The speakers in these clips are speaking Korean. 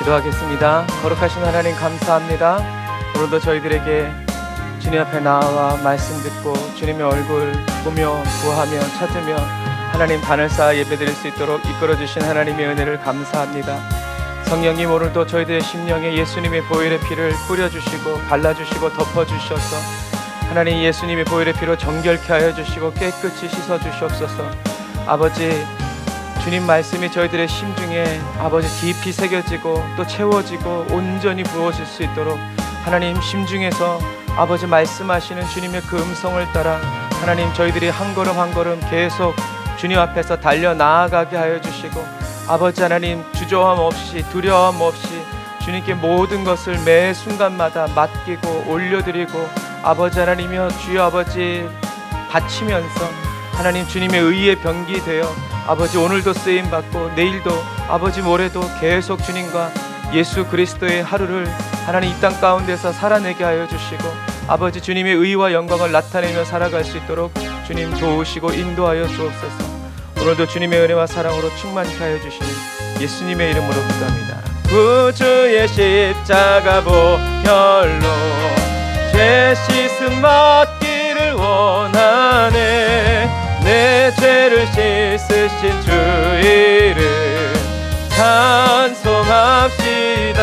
기도하겠습니다. 거룩하신 하나님 감사합니다. 오늘도 저희들에게 주님 앞에 나와 말씀 듣고 주님의 얼굴 보며 구하며 찾으며 하나님 단을 쌓아 예배드릴 수 있도록 이끌어주신 하나님의 은혜를 감사합니다. 성령님, 오늘도 저희들의 심령에 예수님의 보혈의 피를 뿌려주시고 발라주시고 덮어주셔서 하나님 예수님의 보혈의 피로 정결케 하여 주시고 깨끗이 씻어주시옵소서. 아버지, 주님 말씀이 저희들의 심중에 아버지 깊이 새겨지고 또 채워지고 온전히 부어질 수 있도록 하나님 심중에서 아버지 말씀하시는 주님의 그 음성을 따라 하나님 저희들이 한 걸음 한 걸음 계속 주님 앞에서 달려 나아가게 하여 주시고 아버지 하나님 주저함 없이 두려움 없이 주님께 모든 것을 매 순간마다 맡기고 올려드리고 아버지 하나님이여 주여 아버지 바치면서 하나님 주님의 의의 병기 되어 아버지 오늘도 쓰임받고 내일도 아버지 모레도 계속 주님과 예수 그리스도의 하루를 하나님 이 땅 가운데서 살아내게 하여 주시고 아버지 주님의 의와 영광을 나타내며 살아갈 수 있도록 주님 도우시고 인도하여 주옵소서. 오늘도 주님의 은혜와 사랑으로 충만케 하여 주시니 예수님의 이름으로 기도합니다. 구주의 십자가 보혈로 죄 씻음 받기를 원하네. 내 죄를 씻으신 주 이름 찬송합시다.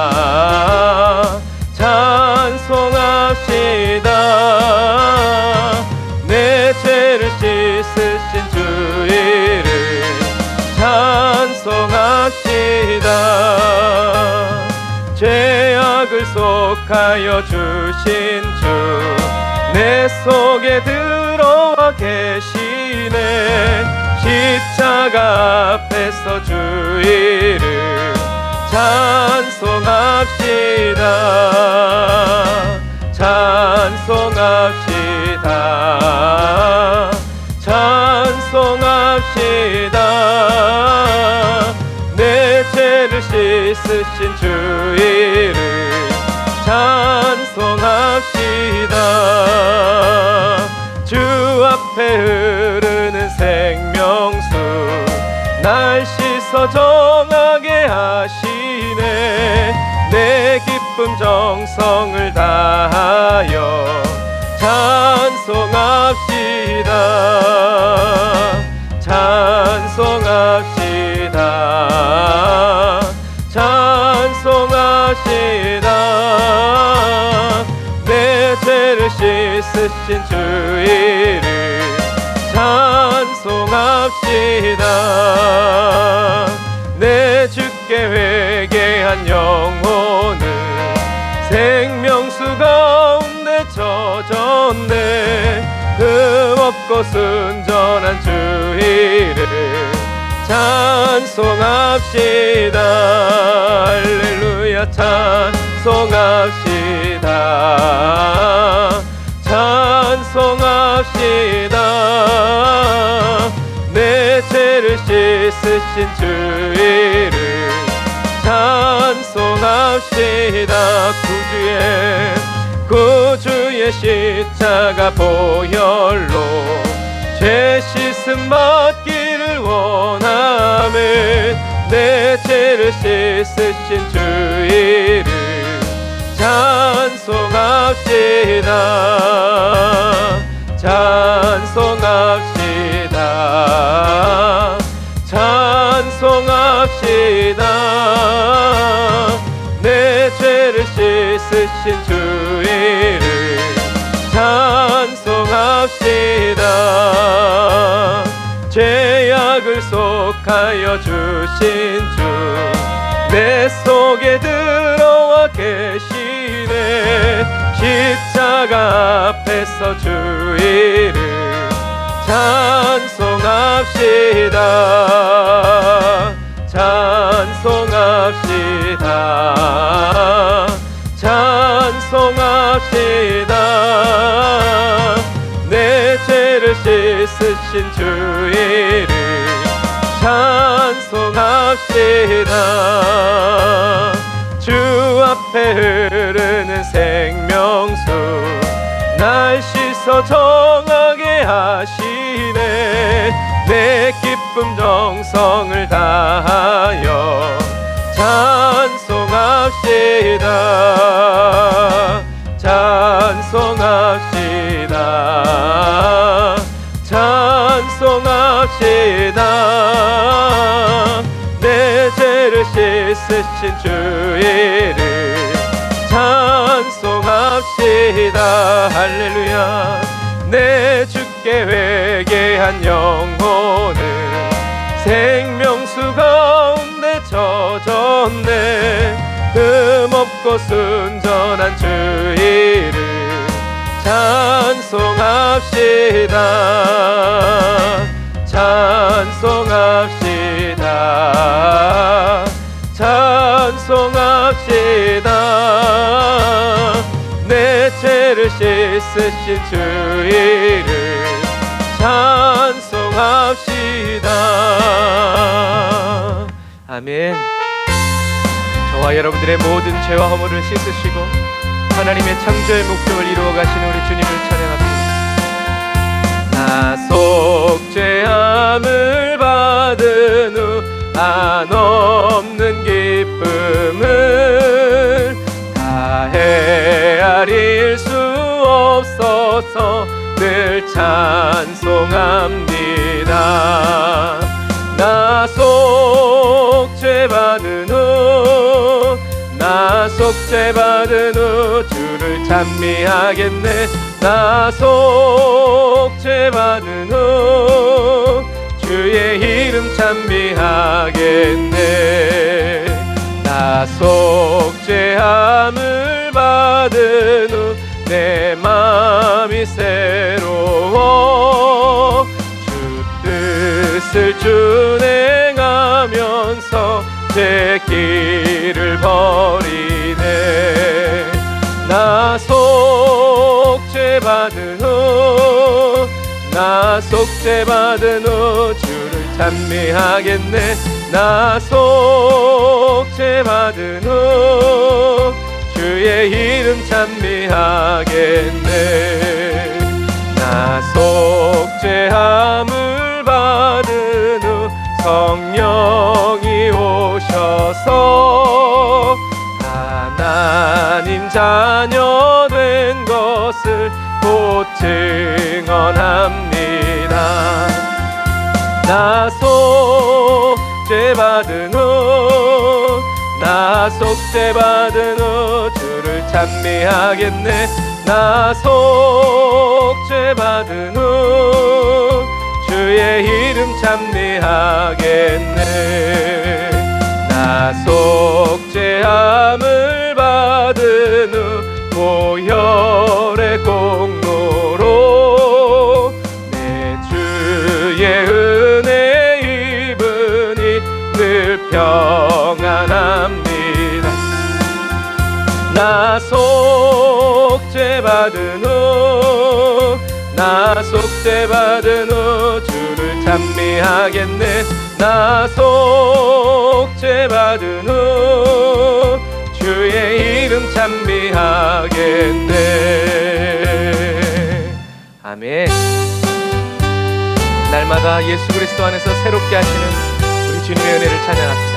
찬송합시다. 찬송합시다. 내 죄를 씻으신 주 이름 찬송합시다. 죄악을 속하여 주신 주 내 속에 들어와 계시네. 십자가 앞에서 주 이름 찬송합시다. 찬송합시다. 찬송합시다. 내 죄를 씻으신 주 이름 찬송합시다. 주 앞에 흐르는 생명수 날 씻어 정하게 하시네. 내 기쁨 정성을 다하여 찬송합시다. 찬송합시다. 찬송합시다. 내 죄를 씻으신 주 이름 찬송합시다. 내 주께 회개한 영혼은 생명수 가운데 젖었네. 흠없고 순전한 주 이름 찬송합시다. 할렐루야 찬송합시다. 찬송합시다. 내 죄를 씻으신 주 이름 찬송합시다. 구주의 십자가 보혈로 죄 씻음 받기를 원하네. 내 죄를 씻으신 주 이름 찬송합시다. 찬송합시다. 찬송합시다. 내 죄를 씻으신 주 이름 찬송합시다. 죄악을 속하여 주신 주 내 속에 들어와 계시네. 십자가 앞에서 주 이름 찬송합시다. 찬송합시다. 찬송합시다. 내 죄를 씻으신 주 이름 찬송합시다. 주 앞에 흐르는 생명수 날 씻어 정하게 하시네. 내 기쁨 기쁨 정성을 다하여 찬송합시다. 찬송합시다. 찬송합시다. 내 죄를 씻으신 주 이름 찬송합시다. 할렐루야. 내 주께 회개한 영혼은 생명수 가운데 젖었네. 흠없고 순전한 주 이름 찬송합시다. 찬송합시다. 찬송합시다. 내 죄를 씻으신 주 이름 찬송합시다. 아멘. 저와 여러분들의 모든 죄와 허물을 씻으시고 하나님의 창조의 목적을 이루어 가시는 우리 주님을 찬양합니다. 나 속죄함을 받은 후 한없는 기쁨을 다 헤아릴 수 없어서 늘 찬송합니다. 나 속죄받은 후 나 속죄받은 후 주를 찬미하겠네. 나 속죄받은 후 주의 이름 찬미하겠네. 나 속죄함을 받은 후 내 마음이 새로워 주 뜻을 준행하면서 제 길을 버리네. 나 속죄받은 후 나 속죄받은 후 주를 찬미하겠네. 나 속죄받은 후 주의 이름 찬미하겠네. 나 속죄함을 받은 후 성령이 오셔서 하나님 자녀 된 것을 곧 증언합니다. 나 속죄받은 후 나 속죄받은 후 주를 찬미하겠네. 나 속죄받은 후 주의 이름 찬미하겠네. 나 속죄함을 받은 후 보혈의 공로로 내 주의 은혜 입으니 늘 평안합니다. 나 속죄받은 후 나 속죄받은 후 주를 찬미하겠네. 나 속죄받은 후 주의 이름 찬미하겠네. 아멘. 날마다 예수 그리스도 안에서 새롭게 하시는 우리 주님의 은혜를 찬양합시다.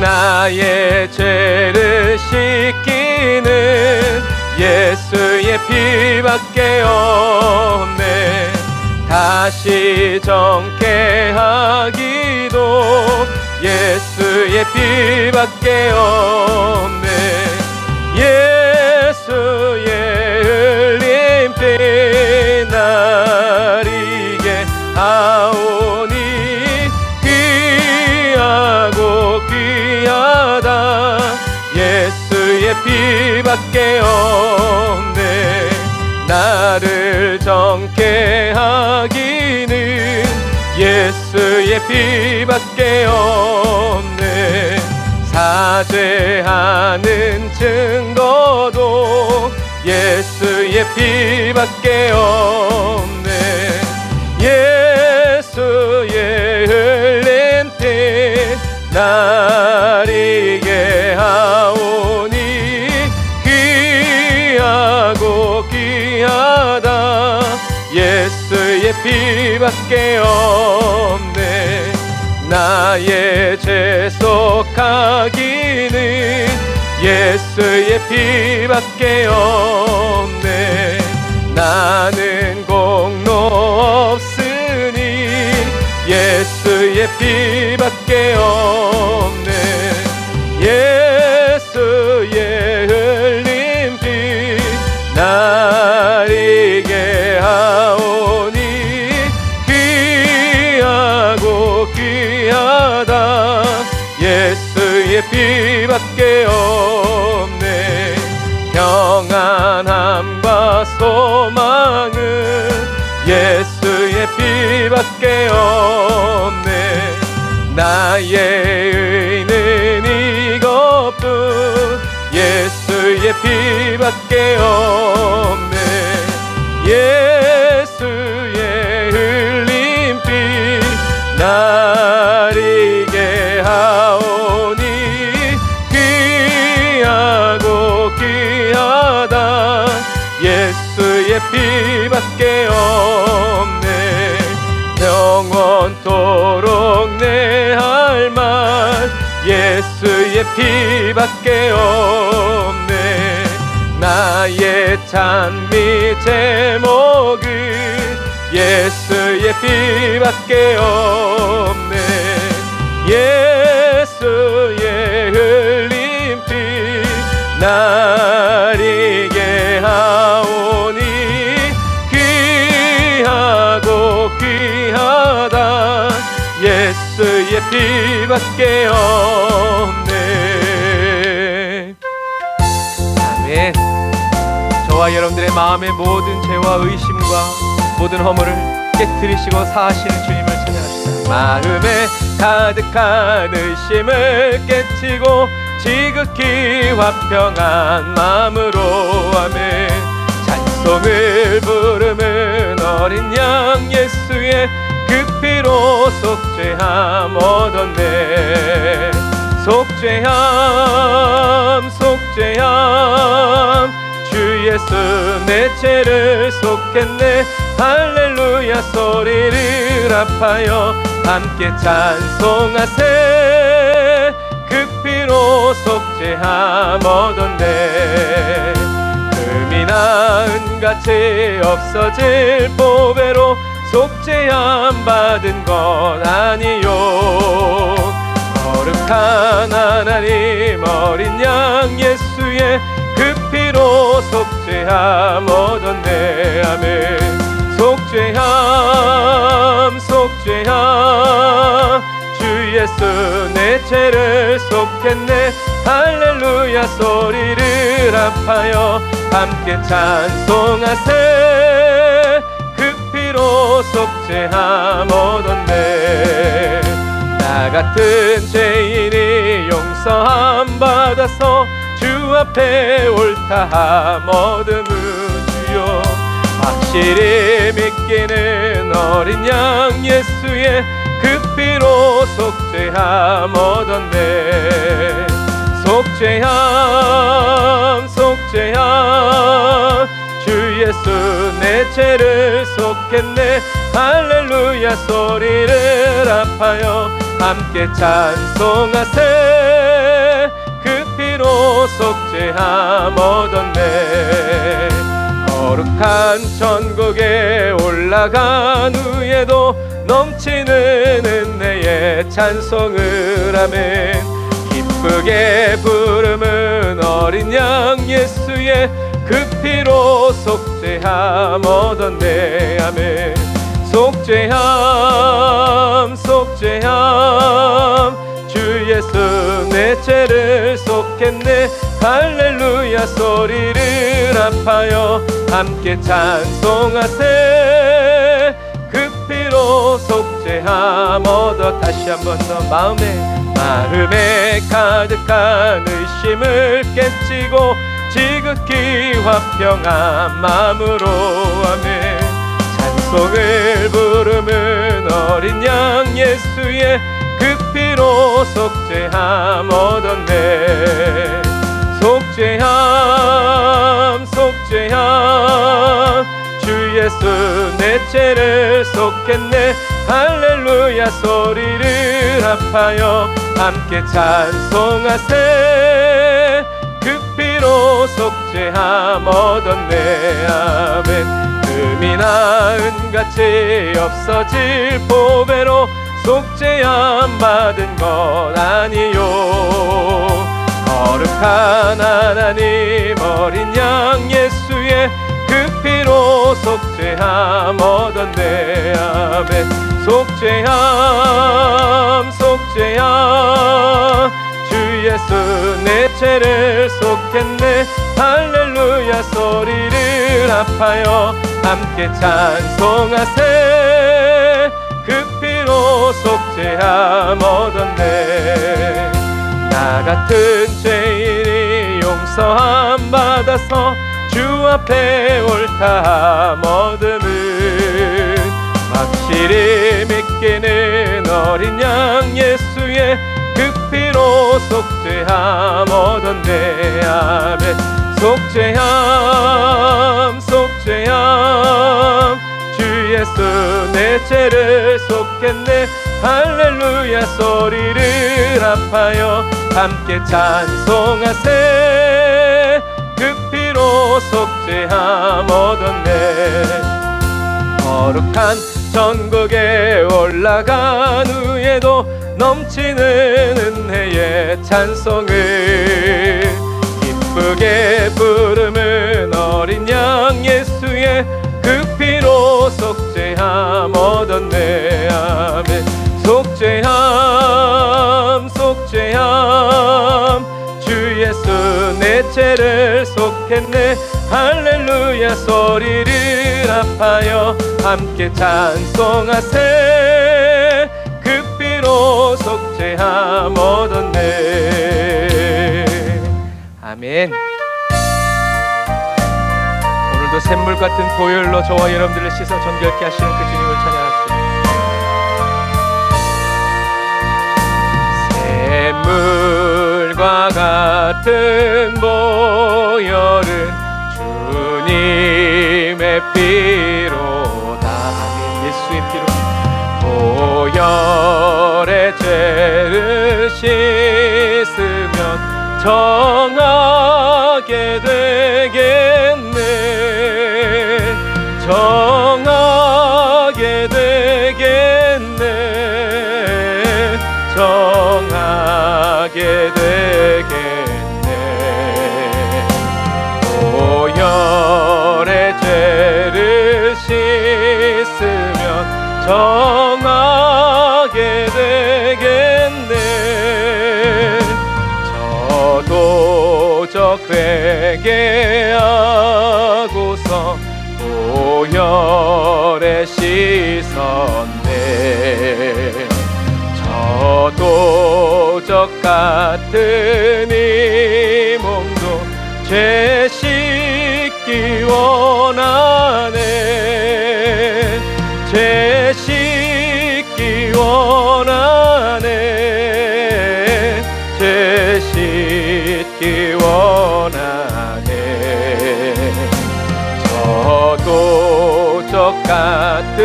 나의 죄를 씻기는 예수의 피밖에 없네. 다시 정케 하기도 예수의 피밖에 없네. 예수의 흘린 피 나리게 하오니 귀하고 귀하다. 예수의 피밖에 없네. 나를 정케 하기는 예수의 피밖에 없네. 사죄하는 증거도 예수의 피밖에 없네. 예수의 흘린 피 나리게 하오니 귀하고 귀하다. 예수의 피밖에 없네. 나의 죄 속하기는 예수의 피밖에 없네. 나는 공로 없으니 예수의 피밖에 없네. 예수의 흘린 피 날 이게 하오니 귀하고 귀하다. 예수의 피밖에 없네. 평안함과 소망은 예수의 피밖에 없네. 나의 의는 이것뿐 예수의 피밖에 없네. 예수의 흘린 피 날 이게 하오니 귀하고 귀하다. 예수의 피밖에 없네. 영원토록 내 할 말 예수의 피밖에 없네. 나의 찬미 제목은 예수의 피밖에 없네. 예수의 흘린 피 날 이게 하오니 귀하고 귀하다. 예수의 피밖에 없네. 아멘. 저와 여러분들의 마음의 모든 죄와 의심과 모든 허물을 깨뜨리시고 사하시는 주님을 찬양합시다. 마음에 가득한 의심을 깨치고 지극히 화평한 마음으로 아멘. 찬송을 부르는 어린 양 예수의 그 피로 속죄함 얻었네. 속죄함 속죄함 주 예수 내 죄를 속했네. 할렐루야 소리를 합하여 함께 찬송하세. 그 피로 속죄함 얻었네. 금이나 은같이 없어질 보배로 속죄함 받은 것 아니요. 거룩한 하나님 어린 양 예수의 그 피로 속죄함 얻었네. 아멘. 속죄함 속죄함 주 예수 내 죄를 속했네. 할렐루야 소리를 합하여 함께 찬송하세. 그 피로 속죄함 얻었네. 나 같은 죄인이 용서함 받아서 주 앞에 옳다함 얻음은 주요. 확실히 믿기는 어린 양 예수의 그 피로 속죄함 얻었네. 속죄함 속죄함 주 예수 내 죄를 속했네. 할렐루야 소리를 합하여 함께 찬송하세. 그 피로 속죄함 얻었네. 거룩한 천국에 올라간 후에도 넘치는 은혜의 찬송을 하면 기쁘게 부름은 어린 양 예수의 그 피로 속죄함 얻었네. 아멘. 속죄함 속죄함 주 예수 내 죄를 속했네. 할렐루야 소리를 합하여 함께 찬송하세. 그 피로 속죄함 얻어. 다시 한 번 더 마음에 가득한 의심을 깨치고 지극히 화평한 마음으로 아멘. 찬송을 부르는 어린 양 예수의 그 피로 속죄함 얻었네. 속죄함 속죄함 주 예수 내 죄를 속했네. 할렐루야 소리를 합하여 함께 찬송하세. 그 피로 속죄함 얻었네. 아멘. 금이나 은같이 없어질 보배로 속죄함 받은 것 아니요. 거룩한 하나님 어린 양 예수의 그 피로 속죄함 얻었네. 아멘. 속죄함 속죄함 주 예수 내 죄를 속했네. 할렐루야 소리를 합하여 함께 찬송하세. 그 피로 속죄함 얻었네. 나 같은 죄인이 용서함 받아서 주 앞에 옳다함 얻음은 확실히 믿기는 어린 양 예수의 그 피로 속죄함 얻었네. 아멘. 속죄함 속죄함 주 예수 내 죄를 속했네. 할렐루야 소리를 합하여 함께 찬송하세. 그 피로 속죄함 얻었네. 거룩한 천국에 올라간 후에도 넘치는 은혜의 찬송을 기쁘게 부르는 어린 양 예수의 그 피로 속죄함 얻었네. 아멘. 속죄함 속죄함 주 예수 내 죄를 속했네. 할렐루야 소리를 합하여 함께 찬송하세. 그 피로 속죄함 얻었네. 아멘. 오늘도 샘물 같은 보혈로 저와 여러분들을 씻어 정결케 하시는 그 주님을 찬양합시다. 샘물과 같은 보혈은 주님의 피로다. 아멘. 예수의 피로 보혈의 죄를 씻으면 정하게 되겠네. 정하게 되겠네. 정하게 되겠네. 보혈의 죄를 씻으면 정하게 되겠네. 저도적 회개하고서 보혈에 씻었네. 저도적 같은 이 몸도 죄 씻기 원하네. 죄 씻기 원하네. 죄 씻기 원하네. 저도적 같은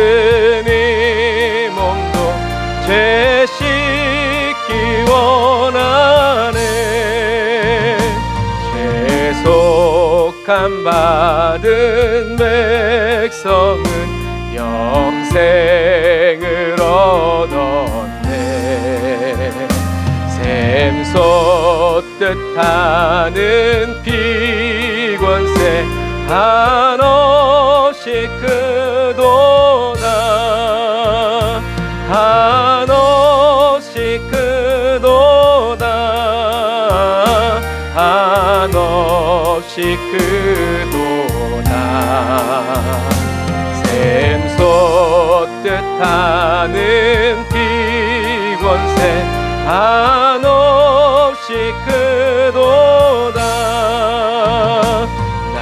이 몸도 죄 씻기 원하네. 죄속함 받은 백성은 영생을 얻었네. 샘솟듯 하는 피권세 한없이 크도다. 한없이 크도다. 한없이 크도다. 샘솟듯 하는 피권세 한없이 크도다. 날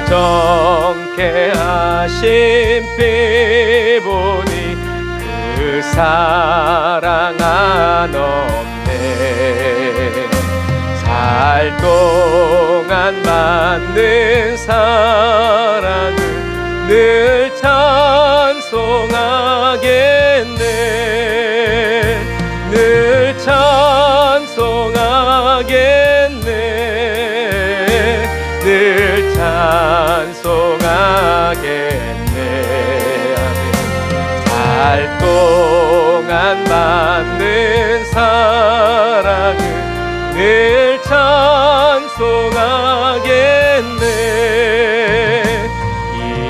정케 하신 피 보니 그 사랑 한없네. 살 동안 받는 사랑을 늘 찬송하겠네. 늘 찬송하겠네. 늘 찬송하겠네. 살 동안 받는 사랑을 늘 찬송하겠네.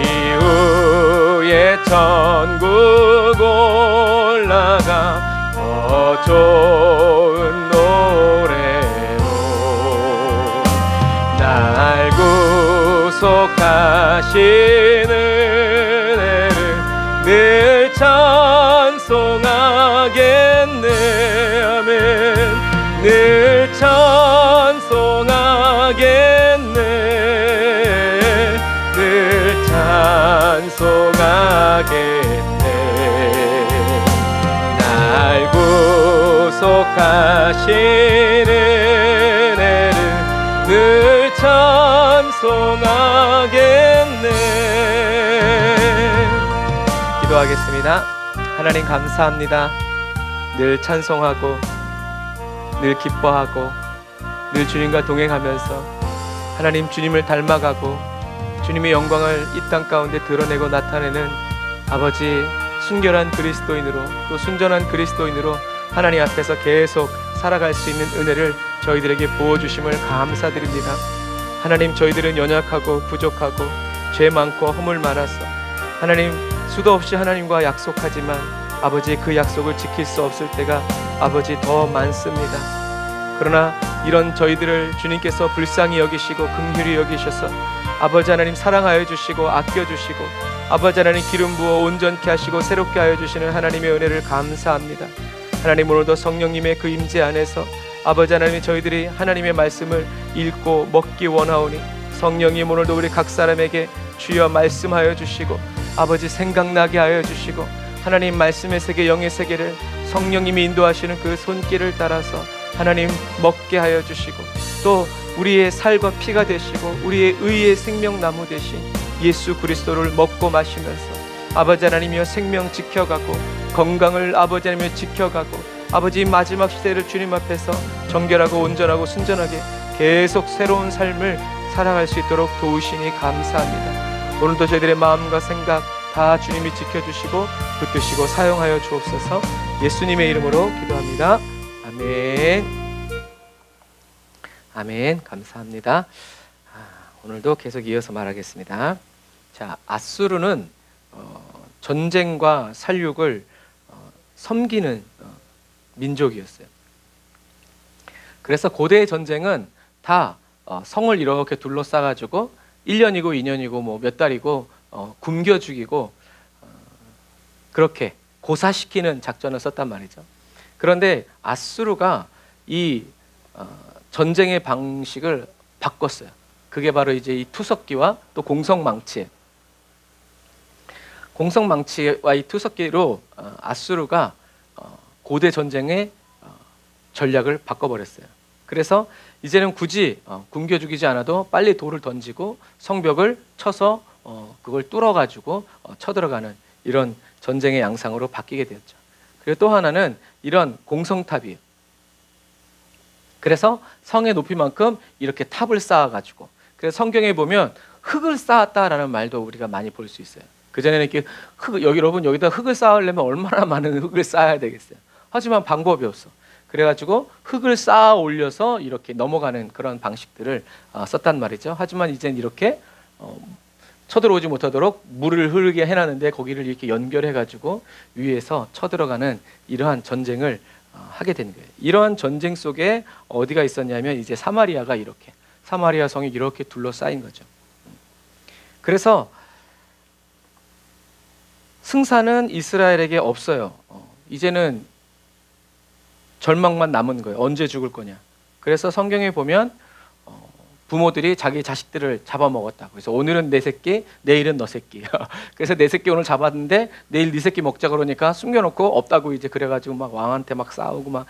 이후에 천국 올라가 더 좋은 노래로 날 구속하시는 은혜를 늘 찬송하겠네. 아멘. 늘 찬송하겠네. 늘 찬송하겠네. 날 구속하시는 은혜를 늘 찬송하겠네. 기도하겠습니다. 하나님 감사합니다. 늘 찬송하고 늘 기뻐하고 늘 주님과 동행하면서 하나님 주님을 닮아가고 주님의 영광을 이 땅 가운데 드러내고 나타내는 아버지 순결한 그리스도인으로 또 순전한 그리스도인으로 하나님 앞에서 계속 살아갈 수 있는 은혜를 저희들에게 부어주심을 감사드립니다. 하나님, 저희들은 연약하고 부족하고 죄 많고 허물 많아서 하나님 수도 없이 하나님과 약속하지만 아버지 그 약속을 지킬 수 없을 때가 아버지 더 많습니다. 그러나 이런 저희들을 주님께서 불쌍히 여기시고 긍휼히 여기셔서 아버지 하나님 사랑하여 주시고 아껴주시고 아버지 하나님 기름 부어 온전케 하시고 새롭게 하여 주시는 하나님의 은혜를 감사합니다. 하나님, 오늘도 성령님의 그 임재 안에서 아버지 하나님 저희들이 하나님의 말씀을 읽고 먹기 원하오니 성령님 오늘도 우리 각 사람에게 주여 말씀하여 주시고 아버지 생각나게 하여 주시고 하나님 말씀의 세계 영의 세계를 성령님이 인도하시는 그 손길을 따라서 하나님 먹게 하여 주시고 또 우리의 살과 피가 되시고 우리의 의의 생명나무 되신 예수 그리스도를 먹고 마시면서 아버지 하나님이여 생명 지켜가고 건강을 아버지 하나님이여 지켜가고 아버지 마지막 시대를 주님 앞에서 정결하고 온전하고 순전하게 계속 새로운 삶을 살아갈 수 있도록 도우시니 감사합니다. 오늘도 저희들의 마음과 생각 다 주님이 지켜주시고 붙드시고 사용하여 주옵소서. 예수님의 이름으로 기도합니다. 아멘. 아멘. 감사합니다. 오늘도 계속 이어서 말하겠습니다. 자, 아수르는 전쟁과 살육을 섬기는 민족이었어요. 그래서 고대의 전쟁은 다 성을 이렇게 둘러싸가지고 1년이고 2년이고 뭐 몇 달이고 굶겨 죽이고 그렇게 고사시키는 작전을 썼단 말이죠. 그런데 아수르가 이 전쟁의 방식을 바꿨어요. 그게 바로 이제 이 투석기와 또 공성망치. 공성망치와 이 투석기로 아수르가 고대 전쟁의 전략을 바꿔버렸어요. 그래서 이제는 굳이 굶겨 죽이지 않아도 빨리 돌을 던지고 성벽을 쳐서 그걸 뚫어가지고 쳐들어가는 이런 전쟁의 양상으로 바뀌게 되었죠. 그리고 또 하나는 이런 공성탑이에요. 그래서 성의 높이만큼 이렇게 탑을 쌓아가지고, 그래서 성경에 보면 흙을 쌓았다라는 말도 우리가 많이 볼 수 있어요. 그전에는 이렇게 여러분 여기다 흙을 쌓으려면 얼마나 많은 흙을 쌓아야 되겠어요. 하지만 방법이 없어. 그래가지고 흙을 쌓아 올려서 이렇게 넘어가는 그런 방식들을 썼단 말이죠. 하지만 이제는 이렇게 쳐들어오지 못하도록 물을 흐르게 해놨는데 거기를 이렇게 연결해가지고 위에서 쳐들어가는 이러한 전쟁을 하게 된 거예요. 이러한 전쟁 속에 어디가 있었냐면 이제 사마리아가 이렇게, 사마리아 성이 이렇게 둘러싸인 거죠. 그래서 승산은 이스라엘에게 없어요. 이제는 절망만 남은 거예요. 언제 죽을 거냐. 그래서 성경에 보면 부모들이 자기 자식들을 잡아먹었다. 그래서 오늘은 내 새끼, 내일은 너 새끼. 그래서 내 새끼 오늘 잡았는데 내일 네 새끼 먹자 그러니까 숨겨놓고 없다고 이제 그래가지고 막 왕한테 막 싸우고 막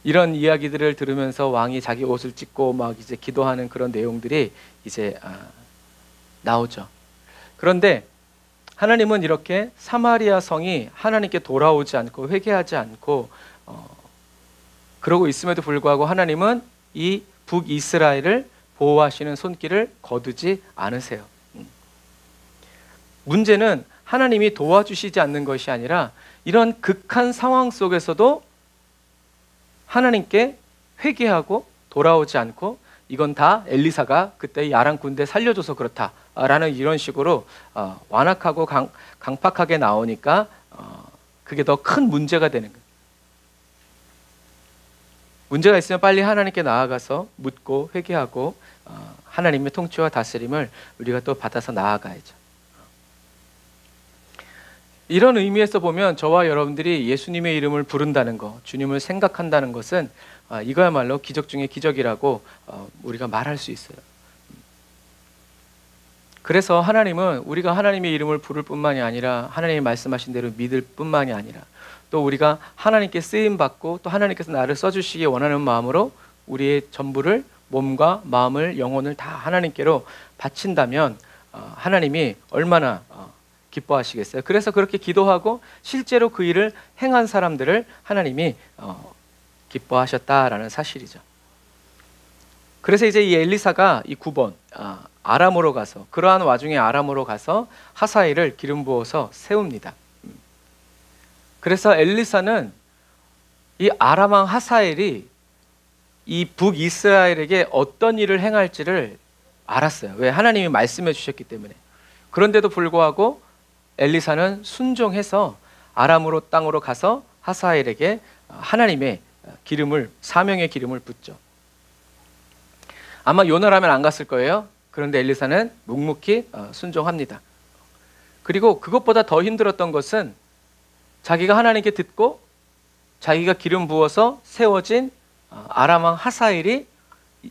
이런 이야기들을 들으면서 왕이 자기 옷을 찢고 막 이제 기도하는 그런 내용들이 이제 나오죠. 그런데 하나님은 이렇게 사마리아 성이 하나님께 돌아오지 않고 회개하지 않고 그러고 있음에도 불구하고 하나님은 이 북이스라엘을 보호하시는 손길을 거두지 않으세요. 문제는 하나님이 도와주시지 않는 것이 아니라 이런 극한 상황 속에서도 하나님께 회개하고 돌아오지 않고 이건 다 엘리사가 그때 야랑 군대 살려줘서 그렇다라는 이런 식으로 완악하고 강팍하게 나오니까 그게 더 큰 문제가 되는 거예요. 문제가 있으면 빨리 하나님께 나아가서 묻고 회개하고 하나님의 통치와 다스림을 우리가 또 받아서 나아가야죠. 이런 의미에서 보면 저와 여러분들이 예수님의 이름을 부른다는 것, 주님을 생각한다는 것은 이거야말로 기적 중에 기적이라고 우리가 말할 수 있어요. 그래서 하나님은 우리가 하나님의 이름을 부를 뿐만이 아니라 하나님이 말씀하신 대로 믿을 뿐만이 아니라 또 우리가 하나님께 쓰임받고 또 하나님께서 나를 써주시기 원하는 마음으로 우리의 전부를 몸과 마음을 영혼을 다 하나님께로 바친다면 하나님이 얼마나 기뻐하시겠어요. 그래서 그렇게 기도하고 실제로 그 일을 행한 사람들을 하나님이 기뻐하셨다라는 사실이죠. 그래서 이제 이 엘리사가 이 9번 아람으로 가서 그러한 와중에 아람으로 가서 하사엘을 기름 부어서 세웁니다. 그래서 엘리사는 이 아람 왕 하사엘이 이 북이스라엘에게 어떤 일을 행할지를 알았어요. 왜? 하나님이 말씀해 주셨기 때문에. 그런데도 불구하고 엘리사는 순종해서 아람으로 땅으로 가서 하사엘에게 하나님의 기름을, 사명의 기름을 붓죠. 아마 요나라면 안 갔을 거예요. 그런데 엘리사는 묵묵히 순종합니다. 그리고 그것보다 더 힘들었던 것은 자기가 하나님께 듣고 자기가 기름 부어서 세워진 아람 왕 하사엘이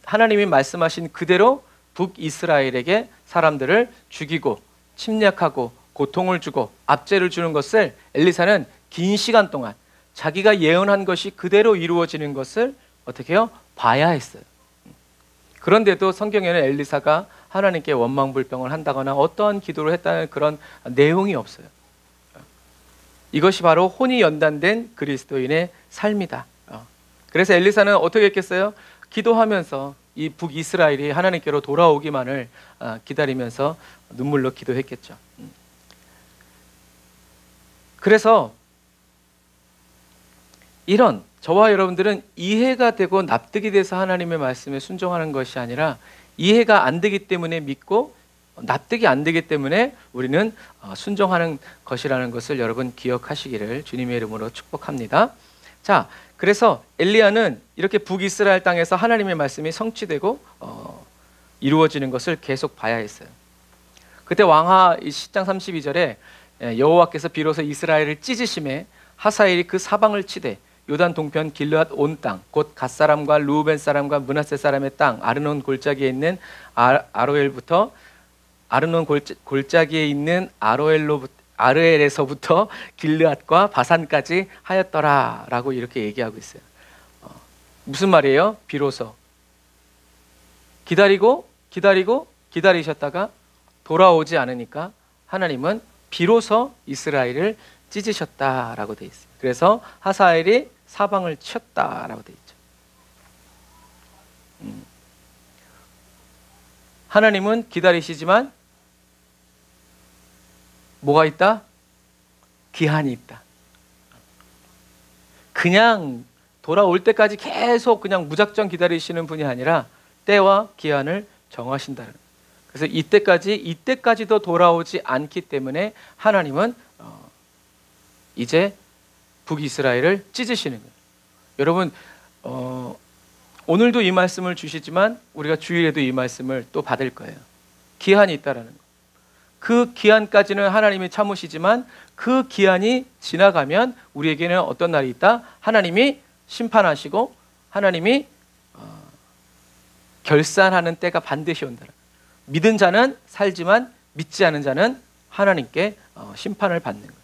하나님이 말씀하신 그대로 북이스라엘에게 사람들을 죽이고 침략하고 고통을 주고 압제를 주는 것을 엘리사는 긴 시간 동안 자기가 예언한 것이 그대로 이루어지는 것을 어떻게 해요? 봐야 했어요. 그런데도 성경에는 엘리사가 하나님께 원망불평을 한다거나 어떠한 기도를 했다는 그런 내용이 없어요. 이것이 바로 혼이 연단된 그리스도인의 삶이다. 그래서 엘리사는 어떻게 했겠어요? 기도하면서 이 북이스라엘이 하나님께로 돌아오기만을 기다리면서 눈물로 기도했겠죠. 그래서 이런 저와 여러분들은 이해가 되고 납득이 돼서 하나님의 말씀에 순종하는 것이 아니라 이해가 안 되기 때문에 믿고 납득이 안 되기 때문에 우리는 순종하는 것이라는 것을 여러분 기억하시기를 주님의 이름으로 축복합니다. 자, 그래서 엘리야는 이렇게 북이스라엘 땅에서 하나님의 말씀이 성취되고 이루어지는 것을 계속 봐야 했어요. 그때 왕하 10장 32절에 여호와께서 비로소 이스라엘을 찢으심에 하사엘이 그 사방을 치되 요단 동편 길르앗 온 땅 곧 갓 사람과 루벤 사람과 므낫세 사람의 땅 아르논 골짜기에 있는 아로엘부터 아르논 골짜기에 있는 아르엘에서부터 길르앗과 바산까지 하였더라라고 이렇게 얘기하고 있어요. 무슨 말이에요? 비로소 기다리셨다가 돌아오지 않으니까 하나님은 비로소 이스라엘을 찢으셨다라고 돼 있어요. 그래서 하사엘이 사방을 쳤다라고 돼 있죠. 하나님은 기다리시지만 뭐가 있다? 기한이 있다. 그냥 돌아올 때까지 계속 그냥 무작정 기다리시는 분이 아니라 때와 기한을 정하신다는. 그래서 이때까지도 돌아오지 않기 때문에 하나님은 이제 북이스라엘을 찢으시는 거예요. 여러분 오늘도 이 말씀을 주시지만 우리가 주일에도 이 말씀을 또 받을 거예요. 기한이 있다라는 거. 그 기한까지는 하나님이 참으시지만 그 기한이 지나가면 우리에게는 어떤 날이 있다? 하나님이 심판하시고 하나님이 결산하는 때가 반드시 온다. 믿은 자는 살지만 믿지 않은 자는 하나님께 심판을 받는 거예요.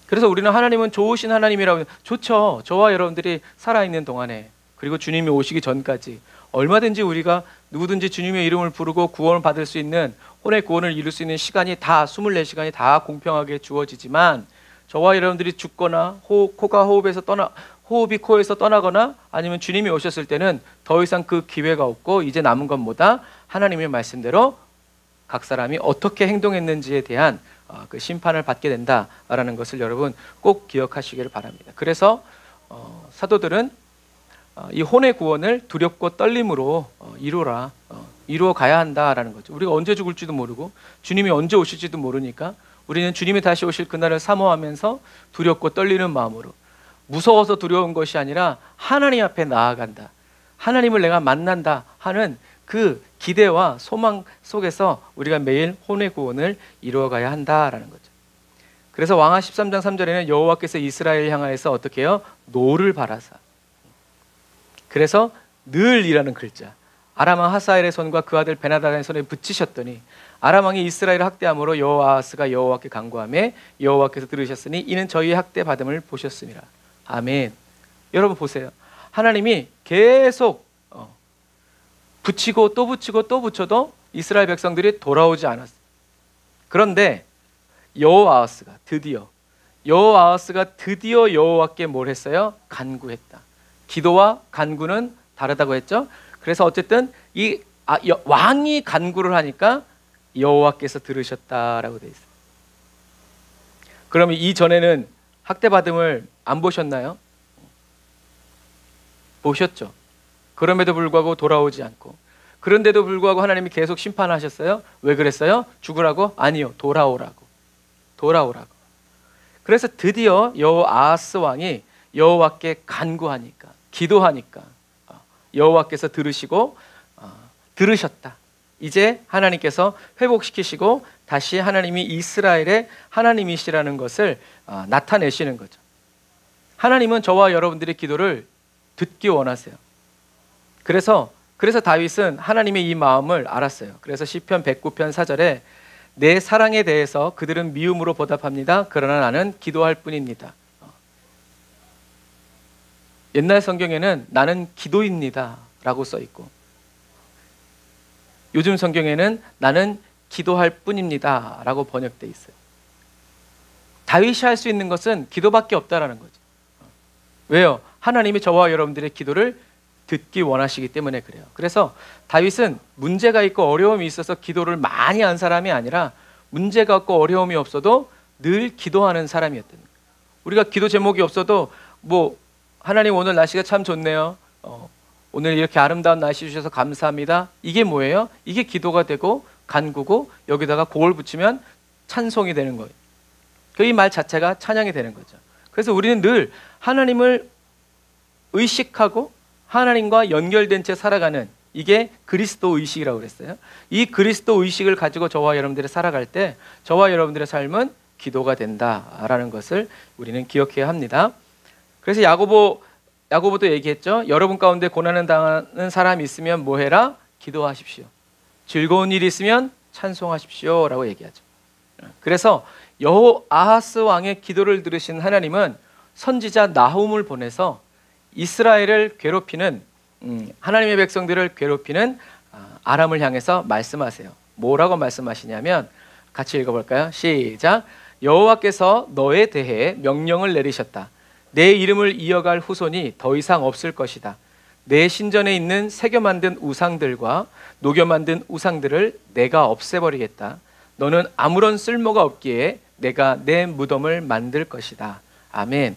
그래서 우리는 하나님은 좋으신 하나님이라고. 좋죠. 저와 여러분들이 살아있는 동안에 그리고 주님이 오시기 전까지 얼마든지 우리가 누구든지 주님의 이름을 부르고 구원을 받을 수 있는 혼의 구원을 이룰 수 있는 시간이 다 24시간이 다 공평하게 주어지지만 저와 여러분들이 죽거나 호흡이 코에서 떠나거나 아니면 주님이 오셨을 때는 더 이상 그 기회가 없고 이제 남은 건 뭐다? 하나님의 말씀대로 각 사람이 어떻게 행동했는지에 대한 그 심판을 받게 된다라는 것을 여러분 꼭 기억하시기를 바랍니다. 그래서 사도들은 이 혼의 구원을 두렵고 떨림으로 이루어 가야 한다라는 거죠. 우리가 언제 죽을지도 모르고 주님이 언제 오실지도 모르니까 우리는 주님이 다시 오실 그날을 사모하면서 두렵고 떨리는 마음으로, 무서워서 두려운 것이 아니라 하나님 앞에 나아간다, 하나님을 내가 만난다 하는 그 기대와 소망 속에서 우리가 매일 혼의 구원을 이루어가야 한다라는 거죠. 그래서 왕하 13장 3절에는 여호와께서 이스라엘 향하여서 어떻게 해요? 노를 바라사. 그래서 늘이라는 글자, 아람 왕 하사엘의 손과 그 아들 베나다의 손에 붙이셨더니 아람 왕이 이스라엘을 학대함으로 여호아하스가 여호와께 간구하며 여호와께서 들으셨으니 이는 저희의 학대 받음을 보셨습니다. 아멘. 여러분 보세요. 하나님이 계속 붙이고 또 붙이고 또 붙여도 이스라엘 백성들이 돌아오지 않았어요. 그런데 여호아하스가 드디어 여호와께 뭘 했어요? 간구했다. 기도와 간구는 다르다고 했죠. 그래서 어쨌든 왕이 간구를 하니까 여호와께서 들으셨다라고 돼 있어요. 그러면 이전에는 학대받음을 안 보셨나요? 보셨죠. 그럼에도 불구하고 돌아오지 않고, 그런데도 불구하고 하나님이 계속 심판하셨어요. 왜 그랬어요? 죽으라고? 아니요, 돌아오라고. 그래서 드디어 여호아하스 왕이 여호와께 간구하니까, 기도하니까 여호와께서 들으셨다. 이제 하나님께서 회복시키시고 다시 하나님이 이스라엘의 하나님이시라는 것을 나타내시는 거죠. 하나님은 저와 여러분들의 기도를 듣기 원하세요. 그래서 다윗은 하나님의 이 마음을 알았어요. 그래서 시편 109편 4절에 내 사랑에 대해서 그들은 미움으로 보답합니다. 그러나 나는 기도할 뿐입니다. 옛날 성경에는 나는 기도입니다 라고 써 있고, 요즘 성경에는 나는 기도할 뿐입니다 라고 번역되어 있어요. 다윗이 할 수 있는 것은 기도밖에 없다라는 거죠. 왜요? 하나님이 저와 여러분들의 기도를 듣기 원하시기 때문에 그래요. 그래서 다윗은 문제가 있고 어려움이 있어서 기도를 많이 한 사람이 아니라 문제가 없고 어려움이 없어도 늘 기도하는 사람이었던 거예요. 우리가 기도 제목이 없어도 하나님 오늘 날씨가 참 좋네요. 오늘 이렇게 아름다운 날씨 주셔서 감사합니다. 이게 뭐예요? 이게 기도가 되고 간구고 여기다가 그걸 붙이면 찬송이 되는 거예요. 이 말 자체가 찬양이 되는 거죠. 그래서 우리는 늘 하나님을 의식하고 하나님과 연결된 채 살아가는, 이게 그리스도 의식이라고 그랬어요. 이 그리스도 의식을 가지고 저와 여러분들이 살아갈 때 저와 여러분들의 삶은 기도가 된다라는 것을 우리는 기억해야 합니다. 그래서 야고보도 얘기했죠. 여러분 가운데 고난을 당하는 사람이 있으면 뭐 해라? 기도하십시오. 즐거운 일이 있으면 찬송하십시오 라고 얘기하죠. 그래서 여호아하스 왕의 기도를 들으신 하나님은 선지자 나훔을 보내서 이스라엘을 괴롭히는, 하나님의 백성들을 괴롭히는 아람을 향해서 말씀하세요. 뭐라고 말씀하시냐면 같이 읽어볼까요? 시작. 여호와께서 너에 대해 명령을 내리셨다. 내 이름을 이어갈 후손이 더 이상 없을 것이다. 내 신전에 있는 새겨 만든 우상들과 녹여 만든 우상들을 내가 없애버리겠다. 너는 아무런 쓸모가 없기에 내가 내 무덤을 만들 것이다. 아멘.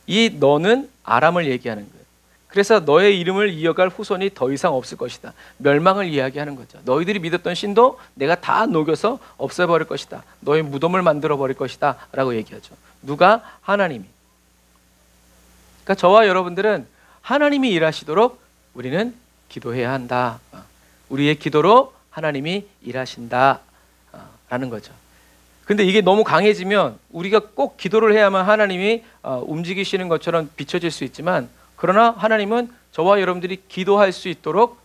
이 너는 아람을 얘기하는 거예요. 그래서 너의 이름을 이어갈 후손이 더 이상 없을 것이다. 멸망을 이야기하는 거죠. 너희들이 믿었던 신도 내가 다 녹여서 없애버릴 것이다. 너의 무덤을 만들어버릴 것이다 라고 얘기하죠. 누가? 하나님이. 그러니까 저와 여러분들은 하나님이 일하시도록 우리는 기도해야 한다. 우리의 기도로 하나님이 일하신다 라는 거죠. 근데 이게 너무 강해지면 우리가 꼭 기도를 해야만 하나님이 움직이시는 것처럼 비춰질 수 있지만, 그러나 하나님은 저와 여러분들이 기도할 수 있도록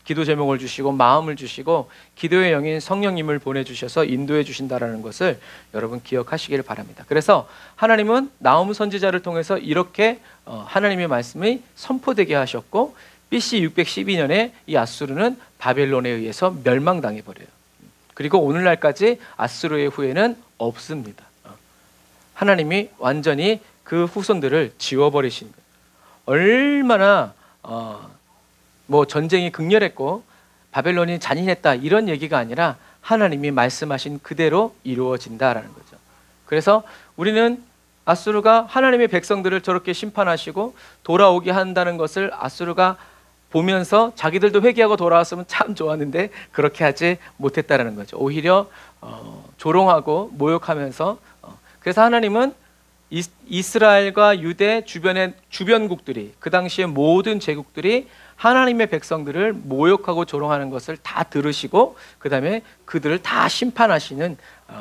기도 제목을 주시고 마음을 주시고 기도의 영인 성령님을 보내주셔서 인도해 주신다라는 것을 여러분 기억하시기를 바랍니다. 그래서 하나님은 나훔 선지자를 통해서 이렇게 하나님의 말씀이 선포되게 하셨고, BC 612년에 이 아수르는 바벨론에 의해서 멸망당해 버려요. 그리고 오늘날까지 아수르의 후예는 없습니다. 하나님이 완전히 그 후손들을 지워버리신 거예요. 얼마나 뭐 전쟁이 극렬했고 바벨론이 잔인했다 이런 얘기가 아니라 하나님이 말씀하신 그대로 이루어진다라는 거죠. 그래서 우리는 아수르가 하나님의 백성들을 저렇게 심판하시고 돌아오게 한다는 것을 아수르가 보면서 자기들도 회개하고 돌아왔으면 참 좋았는데 그렇게 하지 못했다라는 거죠. 오히려 조롱하고 모욕하면서 그래서 하나님은 이스라엘과 유대 주변의 주변국들이 그 당시에 모든 제국들이 하나님의 백성들을 모욕하고 조롱하는 것을 다 들으시고 그 다음에 그들을 다 심판하시는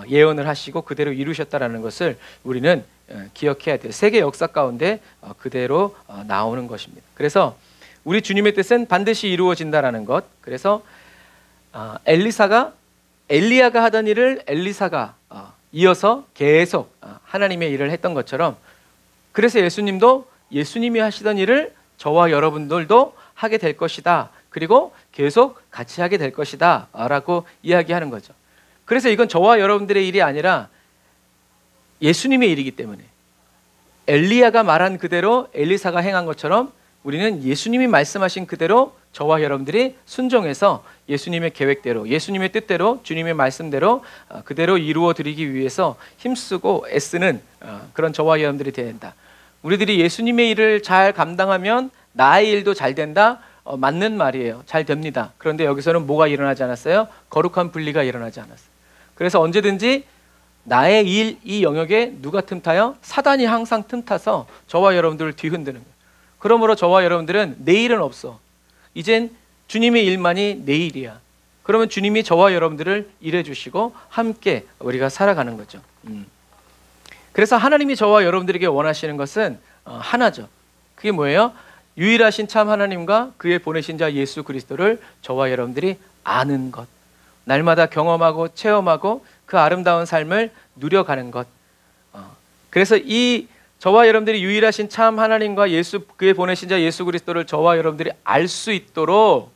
예언을 하시고 그대로 이루셨다라는 것을 우리는 기억해야 돼요. 세계 역사 가운데 그대로 나오는 것입니다. 그래서 우리 주님의 뜻은 반드시 이루어진다라는 것. 그래서 엘리야가 하던 일을 엘리사가 이어서 계속 하나님의 일을 했던 것처럼 그래서 예수님도 예수님이 하시던 일을 저와 여러분들도 하게 될 것이다. 그리고 계속 같이 하게 될 것이다 라고 이야기하는 거죠. 그래서 이건 저와 여러분들의 일이 아니라 예수님의 일이기 때문에 엘리야가 말한 그대로 엘리사가 행한 것처럼 우리는 예수님이 말씀하신 그대로 저와 여러분들이 순종해서 예수님의 계획대로 예수님의 뜻대로 주님의 말씀대로 그대로 이루어 드리기 위해서 힘쓰고 애쓰는 그런 저와 여러분들이 되어야 된다. 우리들이 예수님의 일을 잘 감당하면 나의 일도 잘 된다. 맞는 말이에요. 잘 됩니다. 그런데 여기서는 뭐가 일어나지 않았어요? 거룩한 분리가 일어나지 않았어요. 그래서 언제든지 나의 일, 이 영역에 누가 틈타요? 사단이 항상 틈타서 저와 여러분들을 뒤흔드는 거예요. 그러므로 저와 여러분들은 내일은 없어. 이젠 주님의 일만이 내일이야. 그러면 주님이 저와 여러분들을 일해 주시고 함께 우리가 살아가는 거죠. 그래서 하나님이 저와 여러분들에게 원하시는 것은 하나죠. 그게 뭐예요? 유일하신 참 하나님과 그의 보내신 자 예수 그리스도를 저와 여러분들이 아는 것, 날마다 경험하고 체험하고 그 아름다운 삶을 누려가는 것. 그래서 이 저와 여러분들이 유일하신 참 하나님과 그의 보내신 자 예수 그리스도를 저와 여러분들이 알 수 있도록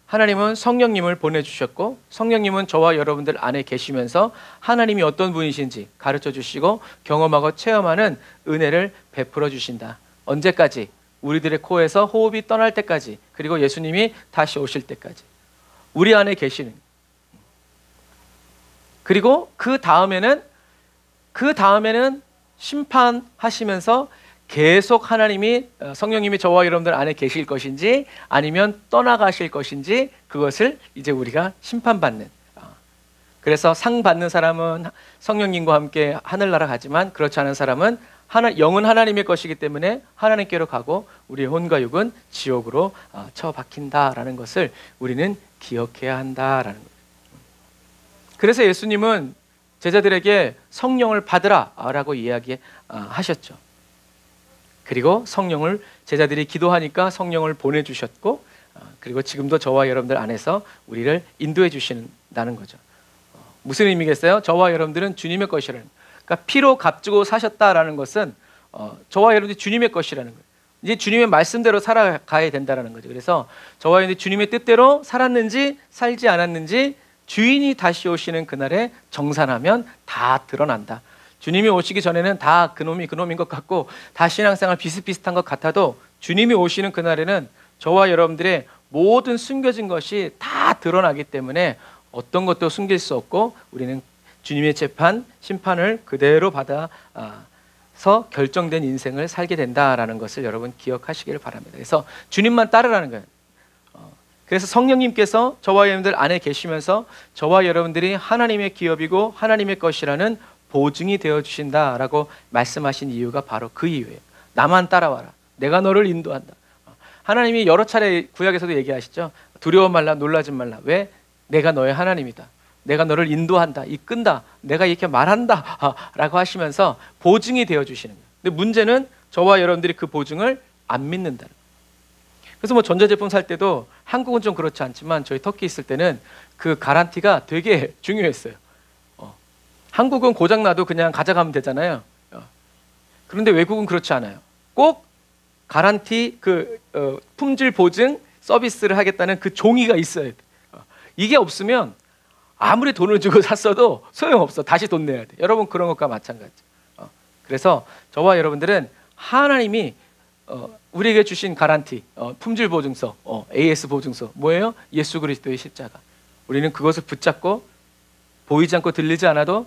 하나님은 성령님을 보내주셨고 성령님은 저와 여러분들 안에 계시면서 하나님이 어떤 분이신지 가르쳐 주시고 경험하고 체험하는 은혜를 베풀어 주신다. 언제까지? 우리들의 코에서 호흡이 떠날 때까지, 그리고 예수님이 다시 오실 때까지 우리 안에 계시는. 그리고 그 다음에는 심판하시면서 계속 하나님이 성령님이 저와 여러분들 안에 계실 것인지 아니면 떠나가실 것인지 그것을 이제 우리가 심판받는. 그래서 상 받는 사람은 성령님과 함께 하늘나라 가지만 그렇지 않은 사람은 영은 하나님의 것이기 때문에 하나님께로 가고 우리의 혼과 육은 지옥으로 처박힌다라는 것을 우리는 기억해야 한다라는 거예요. 그래서 예수님은 제자들에게 성령을 받으라라고 이야기하셨죠. 그리고 성령을 제자들이 기도하니까 성령을 보내주셨고 그리고 지금도 저와 여러분들 안에서 우리를 인도해 주신다는 거죠. 무슨 의미겠어요? 저와 여러분들은 주님의 것이라는 거예요. 그러니까 피로 값주고 사셨다라는 것은 저와 여러분들이 주님의 것이라는 거예요. 이제 주님의 말씀대로 살아가야 된다는 거죠. 그래서 저와 여러분들이 주님의 뜻대로 살았는지 살지 않았는지 주인이 다시 오시는 그날에 정산하면 다 드러난다. 주님이 오시기 전에는 다 그놈인 것 같고 다 신앙생활 비슷비슷한 것 같아도 주님이 오시는 그날에는 저와 여러분들의 모든 숨겨진 것이 다 드러나기 때문에 어떤 것도 숨길 수 없고 우리는 주님의 재판, 심판을 그대로 받아서 결정된 인생을 살게 된다라는 것을 여러분 기억하시길 바랍니다. 그래서 주님만 따르라는 거예요. 그래서 성령님께서 저와 여러분들 안에 계시면서 저와 여러분들이 하나님의 기업이고 하나님의 것이라는 보증이 되어주신다라고 말씀하신 이유가 바로 그 이유예요. 나만 따라와라. 내가 너를 인도한다. 하나님이 여러 차례 구약에서도 얘기하시죠. 두려워 말라, 놀라지 말라. 왜? 내가 너의 하나님이다. 내가 너를 인도한다, 이끈다, 내가 이렇게 말한다 라고 하시면서 보증이 되어주시는 거예요. 근데 문제는 저와 여러분들이 그 보증을 안 믿는다는 거예요. 그래서 뭐 전자제품 살 때도 한국은 좀 그렇지 않지만 저희 터키 있을 때는 그 가란티가 되게 중요했어요. 한국은 고장나도 그냥 가져가면 되잖아요. 그런데 외국은 그렇지 않아요. 꼭 가란티 품질 보증 서비스를 하겠다는 그 종이가 있어야 돼. 이게 없으면 아무리 돈을 주고 샀어도 소용없어. 다시 돈 내야 돼. 여러분 그런 것과 마찬가지. 그래서 저와 여러분들은 하나님이 우리에게 주신 가란티, 품질 보증서, AS 보증서 뭐예요? 예수 그리스도의 십자가. 우리는 그것을 붙잡고 보이지 않고 들리지 않아도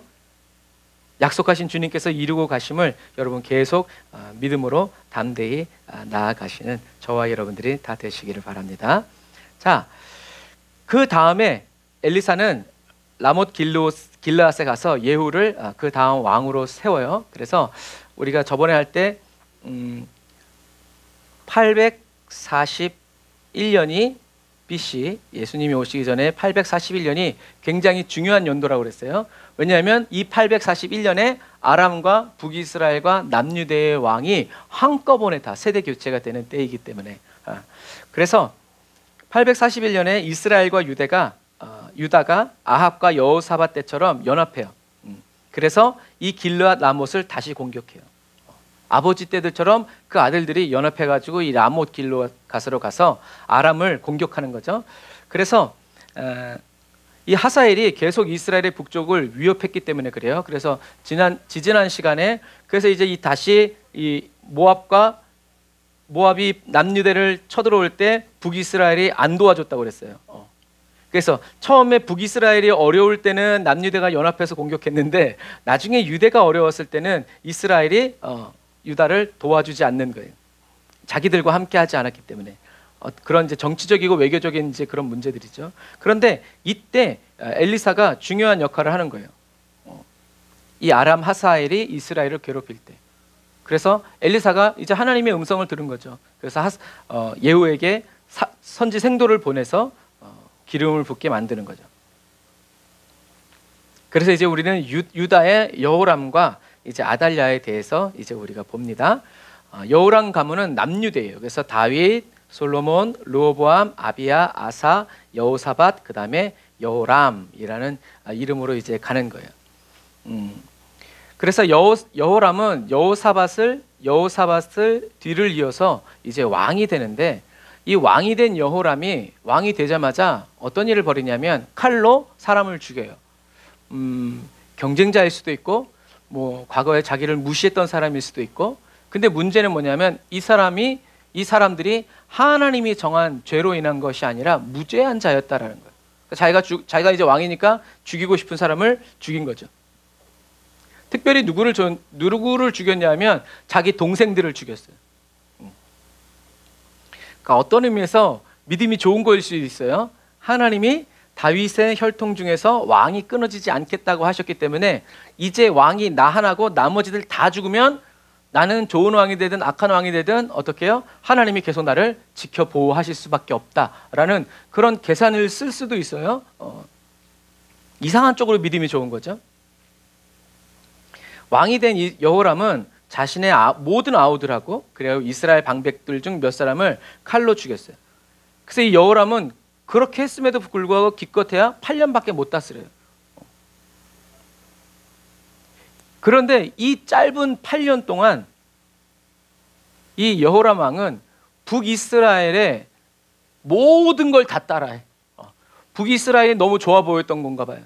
약속하신 주님께서 이루고 가심을 여러분 계속 믿음으로 담대히 나아가시는 저와 여러분들이 다 되시기를 바랍니다. 자, 그 다음에 엘리사는 라못 길르앗에 가서 예후를 그 다음 왕으로 세워요. 그래서 우리가 저번에 할 때 841년이 BC, 예수님이 오시기 전에 841년이 굉장히 중요한 연도라고 그랬어요. 왜냐하면 이 841년에 아람과 북이스라엘과 남유대의 왕이 한꺼번에 다 세대 교체가 되는 때이기 때문에, 그래서 841년에 이스라엘과 유다가 아합과 여호사밧 때처럼 연합해요. 그래서 이 길르앗 라못을 다시 공격해요. 아버지 때들처럼 그 아들들이 연합해가지고 이 라못 길르앗으로 가서 아람을 공격하는 거죠. 그래서 이 하사엘이 계속 이스라엘의 북쪽을 위협했기 때문에 그래요. 그래서 지지난 시간에 그래서 이제 다시 이 모압이 남유대를 쳐들어올 때 북이스라엘이 안 도와줬다고 그랬어요. 그래서 처음에 북이스라엘이 어려울 때는 남유대가 연합해서 공격했는데 나중에 유대가 어려웠을 때는 이스라엘이 유다를 도와주지 않는 거예요. 자기들과 함께 하지 않았기 때문에. 그런 이제 정치적이고 외교적인 이제 그런 문제들이죠. 그런데 이때 엘리사가 중요한 역할을 하는 거예요. 이 아람 하사엘이 이스라엘을 괴롭힐 때. 그래서 엘리사가 이제 하나님의 음성을 들은 거죠. 그래서 예후에게 선지 생도를 보내서 기름을 붓게 만드는 거죠. 그래서 이제 우리는 유다의 여호람과 이제 아달랴에 대해서 이제 우리가 봅니다. 여호람 가문은 남유대예요. 그래서 다윗, 솔로몬, 르호보암, 아비야, 아사, 여호사밧, 그 다음에 여호람이라는 이름으로 이제 가는 거예요. 그래서 여호람은 여호사밧을 뒤를 이어서 이제 왕이 되는데, 이 왕이 된 여호람이 왕이 되자마자 어떤 일을 벌이냐면 칼로 사람을 죽여요. 경쟁자일 수도 있고 뭐 과거에 자기를 무시했던 사람일 수도 있고. 근데 문제는 뭐냐면 이 사람들이 하나님이 정한 죄로 인한 것이 아니라 무죄한 자였다라는 거예요. 그러니까 자기가 이제 왕이니까 죽이고 싶은 사람을 죽인 거죠. 특별히 누구를 죽였냐면 자기 동생들을 죽였어요. 그러니까 어떤 의미에서 믿음이 좋은 거일 수도 있어요. 하나님이 다윗의 혈통 중에서 왕이 끊어지지 않겠다고 하셨기 때문에 이제 왕이 나 하나고 나머지들 다 죽으면 나는 좋은 왕이 되든 악한 왕이 되든 어떻게 해요? 하나님이 계속 나를 지켜 보호하실 수밖에 없다라는 그런 계산을 쓸 수도 있어요. 이상한 쪽으로 믿음이 좋은 거죠. 왕이 된 이 여호람은 자신의 모든 아우들하고 그리고 이스라엘 방백들 중 몇 사람을 칼로 죽였어요. 그래서 이 여호람은 그렇게 했음에도 불구하고 기껏해야 8년밖에 못 다스려요. 그런데 이 짧은 8년 동안 이 여호람 왕은 북이스라엘의 모든 걸 다 따라해. 북이스라엘이 너무 좋아 보였던 건가 봐요.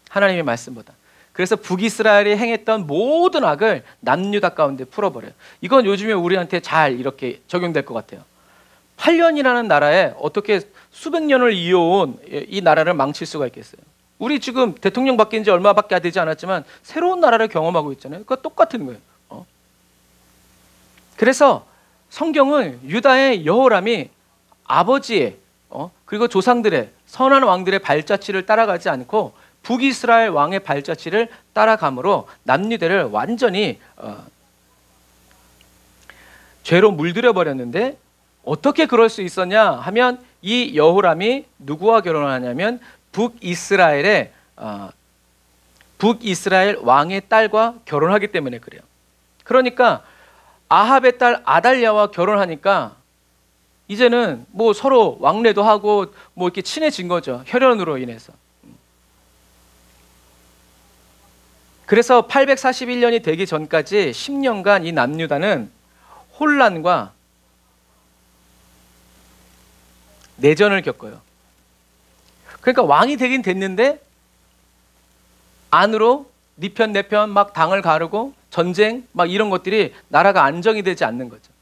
하나님의 말씀보다. 그래서 북이스라엘이 행했던 모든 악을 남유다 가운데 풀어버려요. 이건 요즘에 우리한테 잘 이렇게 적용될 것 같아요. 8년이라는 나라에 어떻게 수백 년을 이어온 이 나라를 망칠 수가 있겠어요? 우리 지금 대통령 바뀐 지 얼마밖에 되지 않았지만 새로운 나라를 경험하고 있잖아요. 그거 똑같은 거예요. 그래서 성경은 유다의 여호람이 아버지의 그리고 조상들의 선한 왕들의 발자취를 따라가지 않고 북이스라엘 왕의 발자취를 따라감으로 남유대를 완전히 죄로 물들여 버렸는데, 어떻게 그럴 수 있었냐 하면 이 여호람이 누구와 결혼하냐면 북이스라엘 왕의 딸과 결혼하기 때문에 그래요. 그러니까 아합의 딸 아달랴와 결혼하니까 이제는 뭐 서로 왕래도 하고 뭐 이렇게 친해진 거죠. 혈연으로 인해서. 그래서 841년이 되기 전까지 10년간 이 남유다는 혼란과 내전을 겪어요. 그러니까 왕이 되긴 됐는데 안으로 네 편 내 편 막 당을 가르고 전쟁 막 이런 것들이 나라가 안정이 되지 않는 거죠.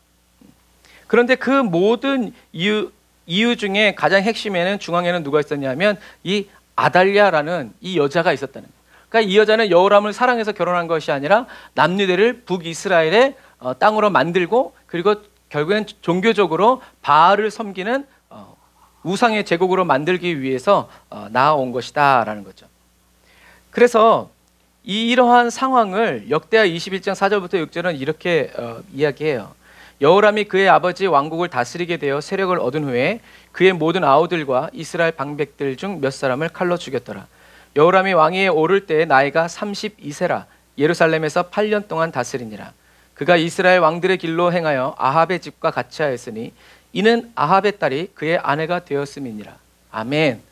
그런데 그 모든 이유 중에 가장 핵심에는 중앙에는 누가 있었냐면 이 아달랴라는 이 여자가 있었다는 거예요. 그러니까 이 여자는 여호람을 사랑해서 결혼한 것이 아니라 남유대를 북이스라엘의 땅으로 만들고, 그리고 결국엔 종교적으로 바알을 섬기는 우상의 제국으로 만들기 위해서 나아온 것이다라는 거죠. 그래서 이러한 상황을 역대하 21장 4절부터 6절은 이렇게 이야기해요. 여호람이 그의 아버지 왕국을 다스리게 되어 세력을 얻은 후에 그의 모든 아우들과 이스라엘 방백들 중 몇 사람을 칼로 죽였더라. 여호람이 왕위에 오를 때의 나이가 32세라 예루살렘에서 8년 동안 다스리니라. 그가 이스라엘 왕들의 길로 행하여 아합의 집과 같이 하였으니 이는 아합의 딸이 그의 아내가 되었음이니라. 아멘.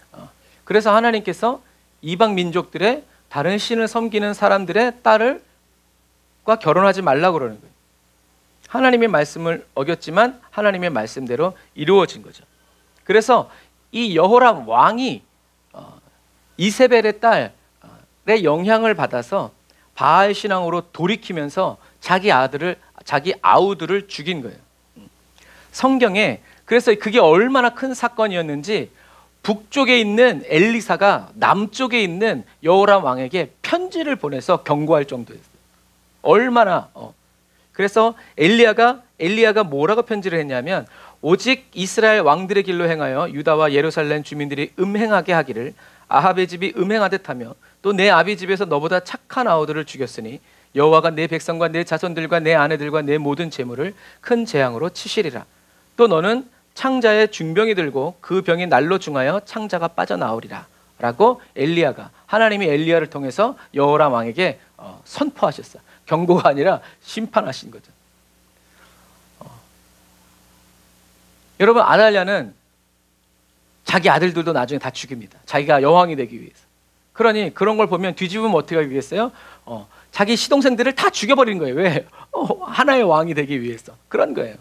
그래서 하나님께서 이방 민족들의 다른 신을 섬기는 사람들의 딸과 결혼하지 말라고 그러는 거예요. 하나님의 말씀을 어겼지만 하나님의 말씀대로 이루어진 거죠. 그래서 이 여호람 왕이 이세벨의 딸의 영향을 받아서 바알 신앙으로 돌이키면서 자기 아우들을 죽인 거예요. 성경에 그래서 그게 얼마나 큰 사건이었는지 북쪽에 있는 엘리사가 남쪽에 있는 여호람 왕에게 편지를 보내서 경고할 정도였어요. 얼마나 그래서 엘리야가 뭐라고 편지를 했냐면, 오직 이스라엘 왕들의 길로 행하여 유다와 예루살렘 주민들이 음행하게 하기를 아합의 집이 음행하듯 하며 또 내 아비 집에서 너보다 착한 아우들을 죽였으니 여호와가 내 백성과 내 자손들과 내 아내들과 내 모든 재물을 큰 재앙으로 치시리라. 또 너는 창자에 중병이 들고 그 병이 날로 중하여 창자가 빠져나오리라 라고 하나님이 엘리야를 통해서 여호람 왕에게 선포하셨어요. 경고가 아니라 심판하신 거죠. 여러분, 아달랴는 자기 아들들도 나중에 다 죽입니다. 자기가 여왕이 되기 위해서. 그러니 그런 걸 보면 뒤집으면 어떻게 하겠어요? 자기 시동생들을 다 죽여버린 거예요. 왜? 하나의 왕이 되기 위해서. 그런 거예요.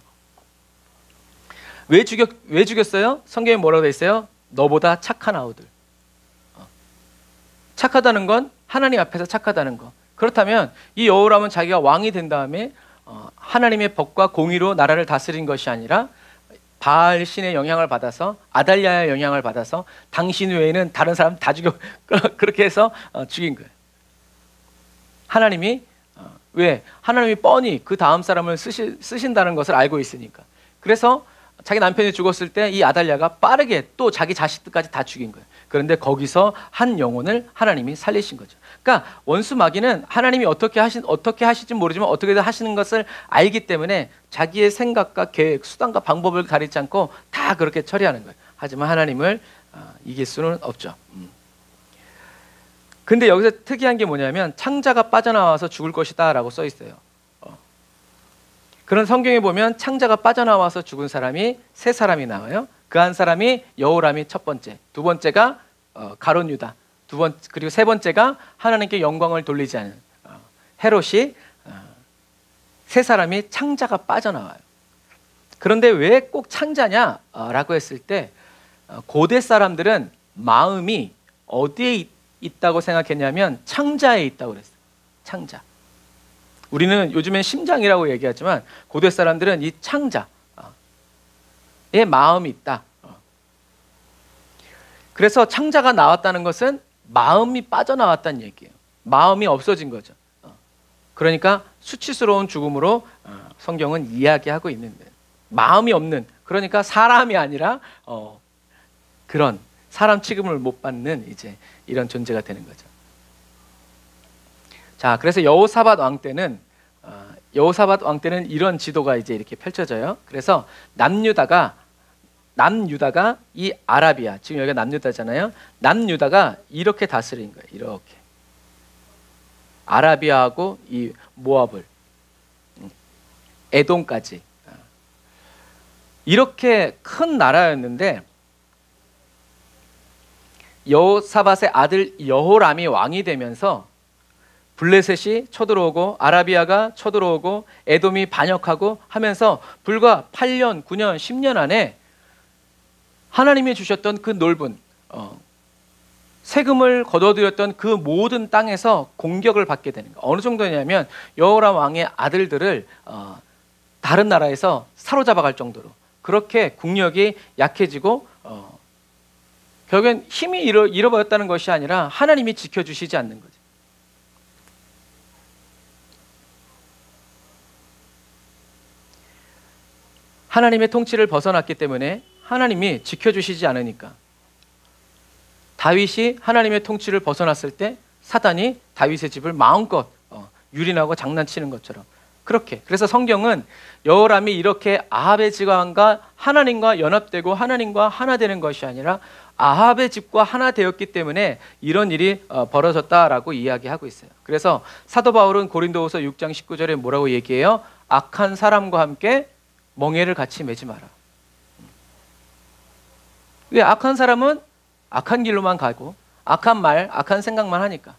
왜 죽였어요? 성경에 뭐라고 돼 있어요? 너보다 착한 아우들. 착하다는 건 하나님 앞에서 착하다는 거. 그렇다면 이 여호람은 자기가 왕이 된 다음에 하나님의 법과 공의로 나라를 다스린 것이 아니라 바알 신의 영향을 받아서, 아달랴의 영향을 받아서 당신 외에는 다른 사람 다 죽여 그렇게 해서 죽인 거예요. 하나님이 왜? 하나님이 뻔히 그 다음 사람을 쓰신다는 것을 알고 있으니까. 그래서 자기 남편이 죽었을 때 이 아달랴가 빠르게 또 자기 자식들까지 다 죽인 거예요. 그런데 거기서 한 영혼을 하나님이 살리신 거죠. 그러니까 원수 마귀는 하나님이 어떻게 하실지 모르지만 어떻게든 하시는 것을 알기 때문에 자기의 생각과 계획, 수단과 방법을 가리지 않고 다 그렇게 처리하는 거예요. 하지만 하나님을 이길 수는 없죠. 근데 여기서 특이한 게 뭐냐면 창자가 빠져나와서 죽을 것이다 라고 써 있어요. 그런 성경에 보면 창자가 빠져나와서 죽은 사람이 세 사람이 나와요. 그 한 사람이 여호람이 첫 번째, 두 번째가 가룟 유다, 그리고 세 번째가 하나님께 영광을 돌리지 않은 헤롯이, 세 사람이 창자가 빠져나와요. 그런데 왜 꼭 창자냐라고 했을 때 고대 사람들은 마음이 어디에 있다고 생각했냐면 창자에 있다고 그랬어요. 창자. 우리는 요즘엔 심장이라고 얘기하지만 고대 사람들은 이 창자에 마음이 있다. 그래서 창자가 나왔다는 것은 마음이 빠져나왔다는 얘기예요. 마음이 없어진 거죠. 그러니까 수치스러운 죽음으로 성경은 이야기하고 있는데, 마음이 없는, 그러니까 사람이 아니라 그런 사람 취급을 못 받는 이제 이런 존재가 되는 거죠. 자, 그래서 여호사밧 왕 때는 이런 지도가 이제 이렇게 펼쳐져요. 그래서 남유다가 이 아라비아, 지금 여기가 남유다잖아요. 남유다가 이렇게 다스린 거예요. 이렇게 아라비아하고 이 모압을, 에돔까지 이렇게 큰 나라였는데, 여호사밧의 아들 여호람이 왕이 되면서 블레셋이 쳐들어오고 아라비아가 쳐들어오고 에돔이 반역하고 하면서 불과 8년, 9년, 10년 안에 하나님이 주셨던 그 넓은 세금을 거둬들였던 그 모든 땅에서 공격을 받게 되는 거예요. 어느 정도냐면 여호람 왕의 아들들을 다른 나라에서 사로잡아갈 정도로 그렇게 국력이 약해지고 결국엔 힘이 잃어버렸다는 것이 아니라 하나님이 지켜주시지 않는 거죠. 하나님의 통치를 벗어났기 때문에 하나님이 지켜주시지 않으니까 다윗이 하나님의 통치를 벗어났을 때 사단이 다윗의 집을 마음껏 유린하고 장난치는 것처럼 그렇게. 그래서 성경은 여호람이 이렇게 아합의 집안과 하나님과 연합되고 하나님과 하나 되는 것이 아니라 아합의 집과 하나 되었기 때문에 이런 일이 벌어졌다라고 이야기하고 있어요. 그래서 사도 바울은 고린도후서 6장 19절에 뭐라고 얘기해요? 악한 사람과 함께 멍에를 같이 매지 마라. 왜? 악한 사람은 악한 길로만 가고 악한 말, 악한 생각만 하니까.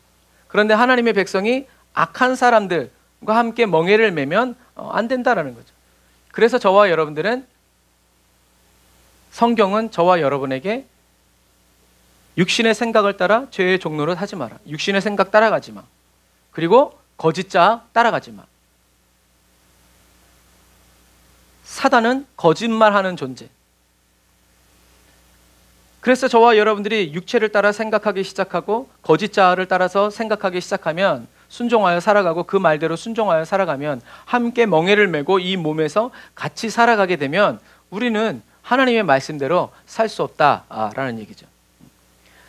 그런데 하나님의 백성이 악한 사람들과 함께 멍에를 매면 안 된다라는 거죠. 그래서 저와 여러분들은, 성경은 저와 여러분에게 육신의 생각을 따라 죄의 종노릇 하지 마라. 육신의 생각 따라가지 마. 그리고 거짓자 따라가지 마. 사단은 거짓말하는 존재. 그래서 저와 여러분들이 육체를 따라 생각하기 시작하고 거짓자를 따라서 생각하기 시작하면, 순종하여 살아가고 그 말대로 순종하여 살아가면, 함께 멍에를 메고 이 몸에서 같이 살아가게 되면 우리는 하나님의 말씀대로 살 수 없다라는 얘기죠.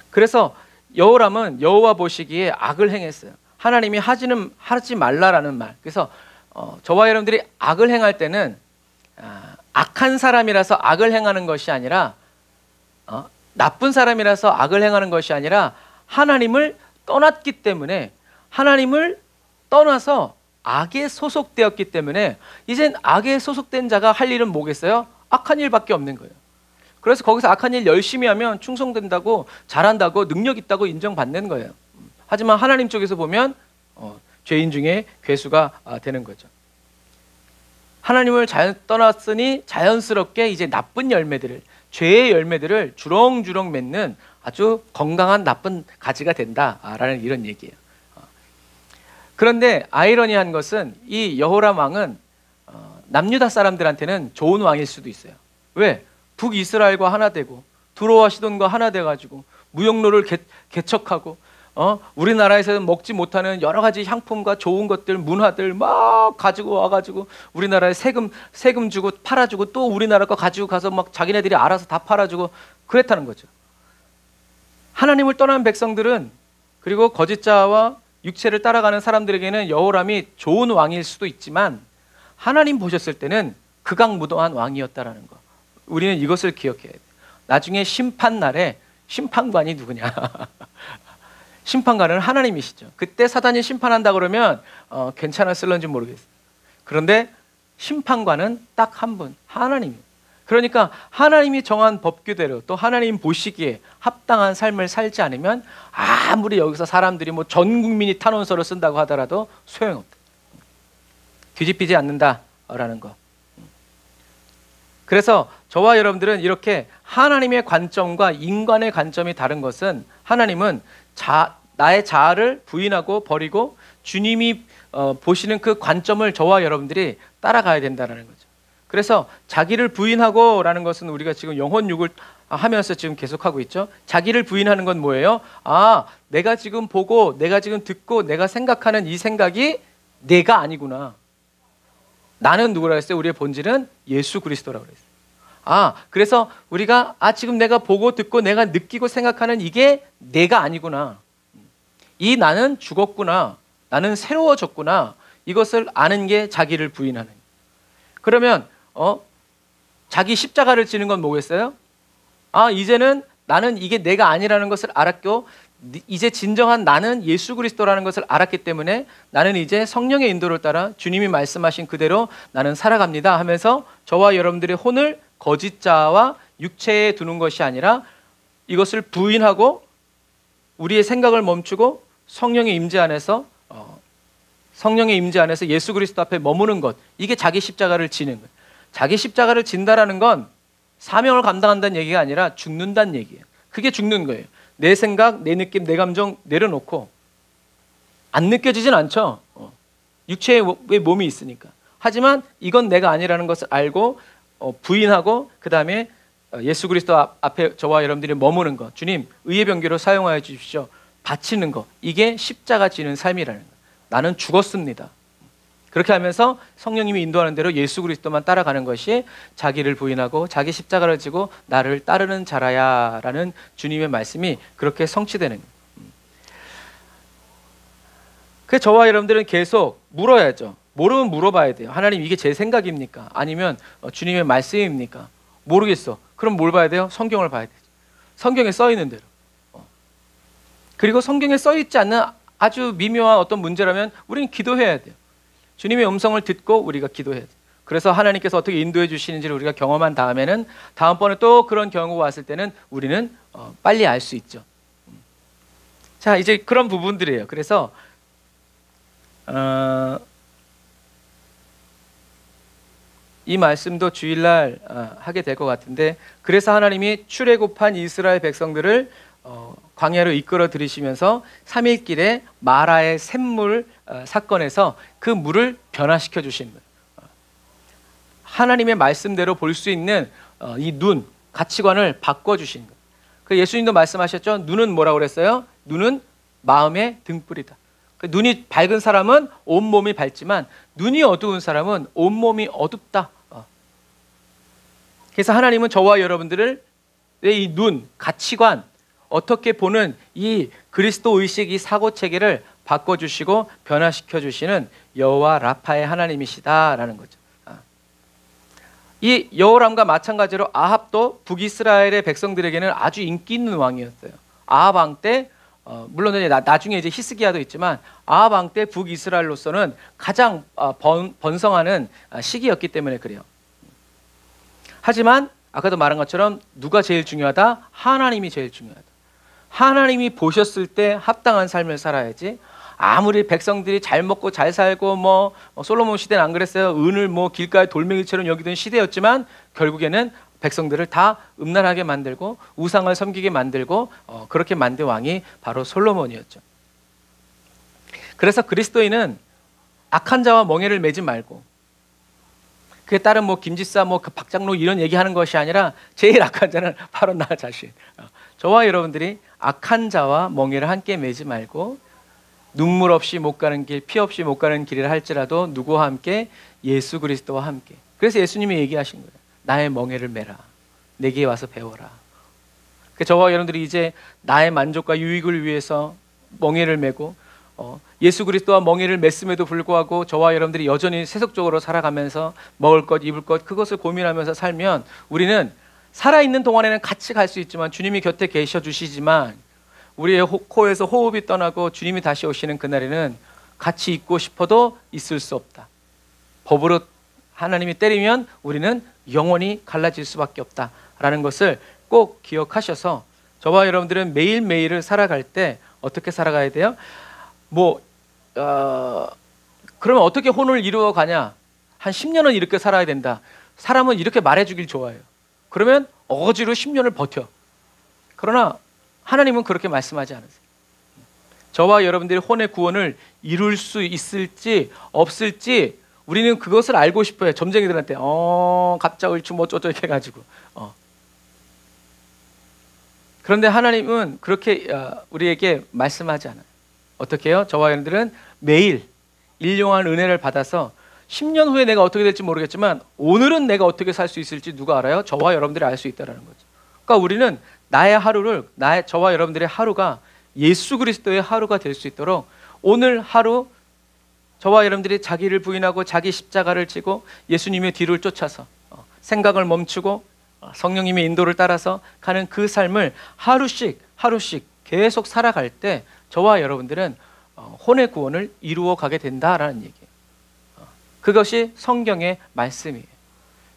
그래서 여호람은 여호와 보시기에 악을 행했어요. 하나님이 하지 말라라는 말. 그래서 저와 여러분들이 악을 행할 때는 악한 사람이라서 악을 행하는 것이 아니라, 나쁜 사람이라서 악을 행하는 것이 아니라 하나님을 떠났기 때문에, 하나님을 떠나서 악에 소속되었기 때문에 이젠 악에 소속된 자가 할 일은 뭐겠어요? 악한 일밖에 없는 거예요. 그래서 거기서 악한 일 열심히 하면 충성된다고, 잘한다고, 능력 있다고 인정받는 거예요. 하지만 하나님 쪽에서 보면 죄인 중에 괴수가 되는 거죠. 하나님을 떠났으니 자연스럽게 이제 나쁜 열매들을, 죄의 열매들을 주렁주렁 맺는 아주 건강한 나쁜 가지가 된다라는 이런 얘기예요. 그런데 아이러니한 것은 이 여호람 왕은 남유다 사람들한테는 좋은 왕일 수도 있어요. 왜? 북이스라엘과 하나 되고 두로와 시돈과 하나 돼가지고 무역로를 개척하고 우리나라에서는 먹지 못하는 여러 가지 향품과 좋은 것들, 문화들 막 가지고 와가지고 우리나라에 세금 주고 팔아주고, 또 우리나라 거 가지고 가서 막 자기네들이 알아서 다 팔아주고 그랬다는 거죠. 하나님을 떠난 백성들은, 그리고 거짓자와 육체를 따라가는 사람들에게는 여호람이 좋은 왕일 수도 있지만 하나님 보셨을 때는 극악무도한 왕이었다라는 거. 우리는 이것을 기억해야 돼요. 나중에 심판날에 심판관이 누구냐? 심판관은 하나님이시죠. 그때 사단이 심판한다 그러면 괜찮았을런지 모르겠어요. 그런데 심판관은 딱 한 분, 하나님이에요. 그러니까 하나님이 정한 법규대로, 또 하나님 보시기에 합당한 삶을 살지 않으면 아무리 여기서 사람들이 뭐 전 국민이 탄원서를 쓴다고 하더라도 소용없다. 뒤집히지 않는다라는 거. 그래서 저와 여러분들은 이렇게 하나님의 관점과 인간의 관점이 다른 것은, 하나님은 나의 자아를 부인하고 버리고 주님이 보시는 그 관점을 저와 여러분들이 따라가야 된다는 거죠. 그래서 자기를 부인하고 라는 것은 우리가 지금 영혼육을 하면서 지금 계속하고 있죠. 자기를 부인하는 건 뭐예요? 내가 지금 보고, 내가 지금 듣고, 내가 생각하는 이 생각이 내가 아니구나. 나는 누구라 했어요? 우리의 본질은 예수 그리스도라고 그랬어요. 그래서 우리가 지금 내가 보고 듣고 내가 느끼고 생각하는 이게 내가 아니구나. 이 나는 죽었구나. 나는 새로워졌구나. 이것을 아는 게 자기를 부인하는. 그러면 자기 십자가를 지는 건 뭐겠어요? 이제는 나는 이게 내가 아니라는 것을 알았고, 이제 진정한 나는 예수 그리스도라는 것을 알았기 때문에 나는 이제 성령의 인도를 따라 주님이 말씀하신 그대로 나는 살아갑니다 하면서 저와 여러분들의 혼을 거짓자와 육체에 두는 것이 아니라 이것을 부인하고 우리의 생각을 멈추고 성령의 임재 안에서 예수 그리스도 앞에 머무는 것, 이게 자기 십자가를 지는 거예요. 자기 십자가를 진다라는 건 사명을 감당한다는 얘기가 아니라 죽는다는 얘기예요. 그게 죽는 거예요. 내 생각, 내 느낌, 내 감정 내려놓고 안 느껴지진 않죠. 육체의 몸이 있으니까. 하지만 이건 내가 아니라는 것을 알고 부인하고 그 다음에 예수 그리스도 앞에 저와 여러분들이 머무는 것, 주님 의의 병기로 사용하여 주십시오, 바치는 것, 이게 십자가 지는 삶이라는 것. 나는 죽었습니다. 그렇게 하면서 성령님이 인도하는 대로 예수 그리스도만 따라가는 것이 자기를 부인하고 자기 십자가를 지고 나를 따르는 자라야 라는 주님의 말씀이 그렇게 성취되는 거예요. 그래서 저와 여러분들은 계속 물어야죠. 모르면 물어봐야 돼요. 하나님, 이게 제 생각입니까? 아니면 주님의 말씀입니까? 모르겠어. 그럼 뭘 봐야 돼요? 성경을 봐야 되죠. 성경에 써 있는 대로. 그리고 성경에 써 있지 않는 아주 미묘한 어떤 문제라면 우리는 기도해야 돼요. 주님의 음성을 듣고 우리가 기도해야 돼요. 그래서 하나님께서 어떻게 인도해 주시는지를 우리가 경험한 다음에는 다음번에 또 그런 경우가 왔을 때는 우리는 빨리 알 수 있죠. 자, 이제 그런 부분들이에요. 그래서 이 말씀도 주일날 하게 될 것 같은데, 그래서 하나님이 출애굽한 이스라엘 백성들을 광야로 이끌어 들이시면서 3일길에 마라의 샘물 사건에서 그 물을 변화시켜 주신 거예요. 하나님의 말씀대로 볼 수 있는 이 눈, 가치관을 바꿔주신 거예요. 그 예수님도 말씀하셨죠. 눈은 뭐라고 그랬어요? 눈은 마음의 등불이다. 그 눈이 밝은 사람은 온몸이 밝지만 눈이 어두운 사람은 온몸이 어둡다. 그래서 하나님은 저와 여러분들을 이 눈, 가치관, 어떻게 보는 이 그리스도 의식, 이 사고 체계를 바꿔주시고 변화시켜 주시는 여호와 라파의 하나님이시다라는 거죠. 이 여호람과 마찬가지로 아합도 북이스라엘의 백성들에게는 아주 인기 있는 왕이었어요. 아합 왕 때 물론 나중에 이제 히스기야도 있지만 아합 왕 때 북이스라엘로서는 가장 번성하는 시기였기 때문에 그래요. 하지만 아까도 말한 것처럼 누가 제일 중요하다? 하나님이 제일 중요하다. 하나님이 보셨을 때 합당한 삶을 살아야지, 아무리 백성들이 잘 먹고 잘 살고 뭐 솔로몬 시대는 안 그랬어요. 은을 뭐 길가의 돌멩이처럼 여기던 시대였지만 결국에는 백성들을 다 음란하게 만들고 우상을 섬기게 만들고 그렇게 만든 왕이 바로 솔로몬이었죠. 그래서 그리스도인은 악한 자와 멍에를 매지 말고, 그에 따른 뭐 김지사 뭐 그 박장로 이런 얘기하는 것이 아니라 제일 악한 자는 바로 나 자신. 저와 여러분들이 악한 자와 멍에를 함께 매지 말고 눈물 없이 못 가는 길, 피 없이 못 가는 길이라 할지라도 누구와 함께? 예수 그리스도와 함께. 그래서 예수님이 얘기하신 거예요. 나의 멍에를 매라. 내게 와서 배워라. 저와 여러분들이 이제 나의 만족과 유익을 위해서 멍에를 메고 예수 그리스도와 멍에를 맸음에도 불구하고 저와 여러분들이 여전히 세속적으로 살아가면서 먹을 것, 입을 것, 그것을 고민하면서 살면 우리는 살아있는 동안에는 같이 갈 수 있지만, 주님이 곁에 계셔 주시지만 우리의 코에서 호흡이 떠나고 주님이 다시 오시는 그날에는 같이 있고 싶어도 있을 수 없다. 법으로 하나님이 때리면 우리는 영원히 갈라질 수밖에 없다라는 것을 꼭 기억하셔서 저와 여러분들은 매일매일을 살아갈 때 어떻게 살아가야 돼요? 그러면 어떻게 혼을 이루어 가냐? 한 10년은 이렇게 살아야 된다. 사람은 이렇게 말해주길 좋아해요. 그러면 억지로 10년을 버텨. 그러나 하나님은 그렇게 말씀하지 않으세요. 저와 여러분들이 혼의 구원을 이룰 수 있을지 없을지 우리는 그것을 알고 싶어요. 점쟁이들한테 갑자을추 뭐 쪼쪼 이렇게 해가지고 그런데 하나님은 그렇게 우리에게 말씀하지 않아요. 어떻게 해요? 저와 여러분들은 매일 일용할 은혜를 받아서 10년 후에 내가 어떻게 될지 모르겠지만 오늘은 내가 어떻게 살 수 있을지 누가 알아요? 저와 여러분들이 알 수 있다는 거죠. 그러니까 우리는 저와 여러분들의 하루가 예수 그리스도의 하루가 될 수 있도록 오늘 하루 저와 여러분들이 자기를 부인하고 자기 십자가를 지고 예수님의 뒤를 쫓아서 생각을 멈추고 성령님의 인도를 따라서 가는 그 삶을 하루씩 계속 살아갈 때 저와 여러분들은 혼의 구원을 이루어 가게 된다라는 얘기예요. 그것이 성경의 말씀이에요.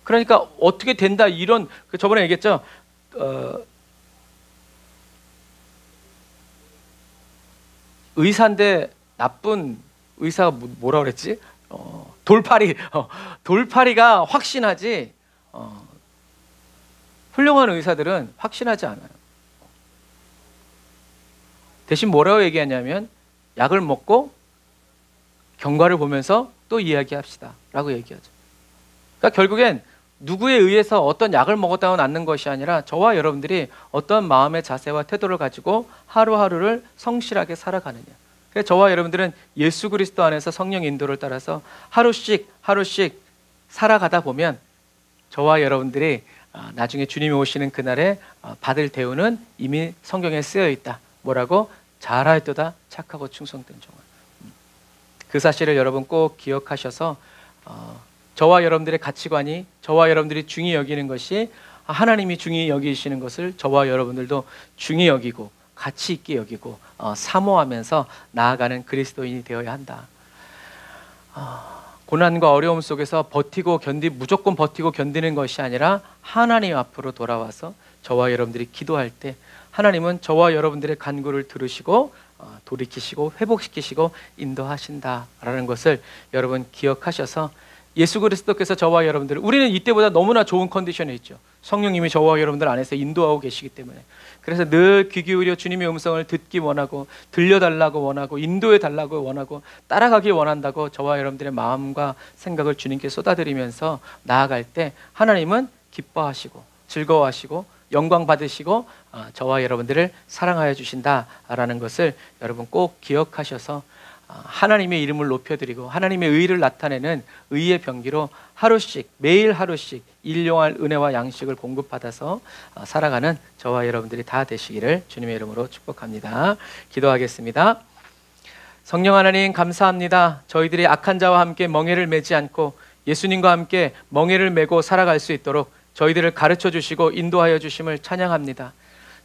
그러니까 어떻게 된다 이런 저번에 얘기했죠. 의사인데 나쁜 의사가 뭐라 그랬지? 돌팔이가 확신하지 훌륭한 의사들은 확신하지 않아요. 대신 뭐라고 얘기하냐면 약을 먹고 경과를 보면서 또 이야기합시다 라고 얘기하죠. 그러니까 결국엔 누구에 의해서 어떤 약을 먹었다고 낫는 것이 아니라 저와 여러분들이 어떤 마음의 자세와 태도를 가지고 하루하루를 성실하게 살아가느냐. 그래서 저와 여러분들은 예수 그리스도 안에서 성령 인도를 따라서 하루씩 살아가다 보면 저와 여러분들이 나중에 주님이 오시는 그날에 받을 대우는 이미 성경에 쓰여 있다. 뭐라고? 잘하였도다 착하고 충성된 종아. 그 사실을 여러분 꼭 기억하셔서 저와 여러분들의 가치관이, 저와 여러분들이 중히 여기는 것이 하나님이 중히 여기시는 것을 저와 여러분들도 중히 여기고 가치 있게 여기고 사모하면서 나아가는 그리스도인이 되어야 한다. 고난과 어려움 속에서 무조건 버티고 견디는 것이 아니라 하나님 앞으로 돌아와서 저와 여러분들이 기도할 때 하나님은 저와 여러분들의 간구를 들으시고 돌이키시고 회복시키시고 인도하신다라는 것을 여러분 기억하셔서 예수 그리스도께서 저와 여러분들, 우리는 이때보다 너무나 좋은 컨디션에 있죠. 성령님이 저와 여러분들 안에서 인도하고 계시기 때문에. 그래서 늘 귀 기울여 주님의 음성을 듣기 원하고 들려달라고 원하고 인도해달라고 원하고 따라가기 원한다고 저와 여러분들의 마음과 생각을 주님께 쏟아드리면서 나아갈 때 하나님은 기뻐하시고 즐거워하시고 영광 받으시고 저와 여러분들을 사랑하여 주신다라는 것을 여러분 꼭 기억하셔서 하나님의 이름을 높여드리고 하나님의 의를 나타내는 의의 병기로 하루씩 매일 하루씩 일용할 은혜와 양식을 공급받아서 살아가는 저와 여러분들이 다 되시기를 주님의 이름으로 축복합니다. 기도하겠습니다. 성령 하나님 감사합니다. 저희들이 악한 자와 함께 멍에를 매지 않고 예수님과 함께 멍에를 메고 살아갈 수 있도록 저희들을 가르쳐 주시고 인도하여 주심을 찬양합니다.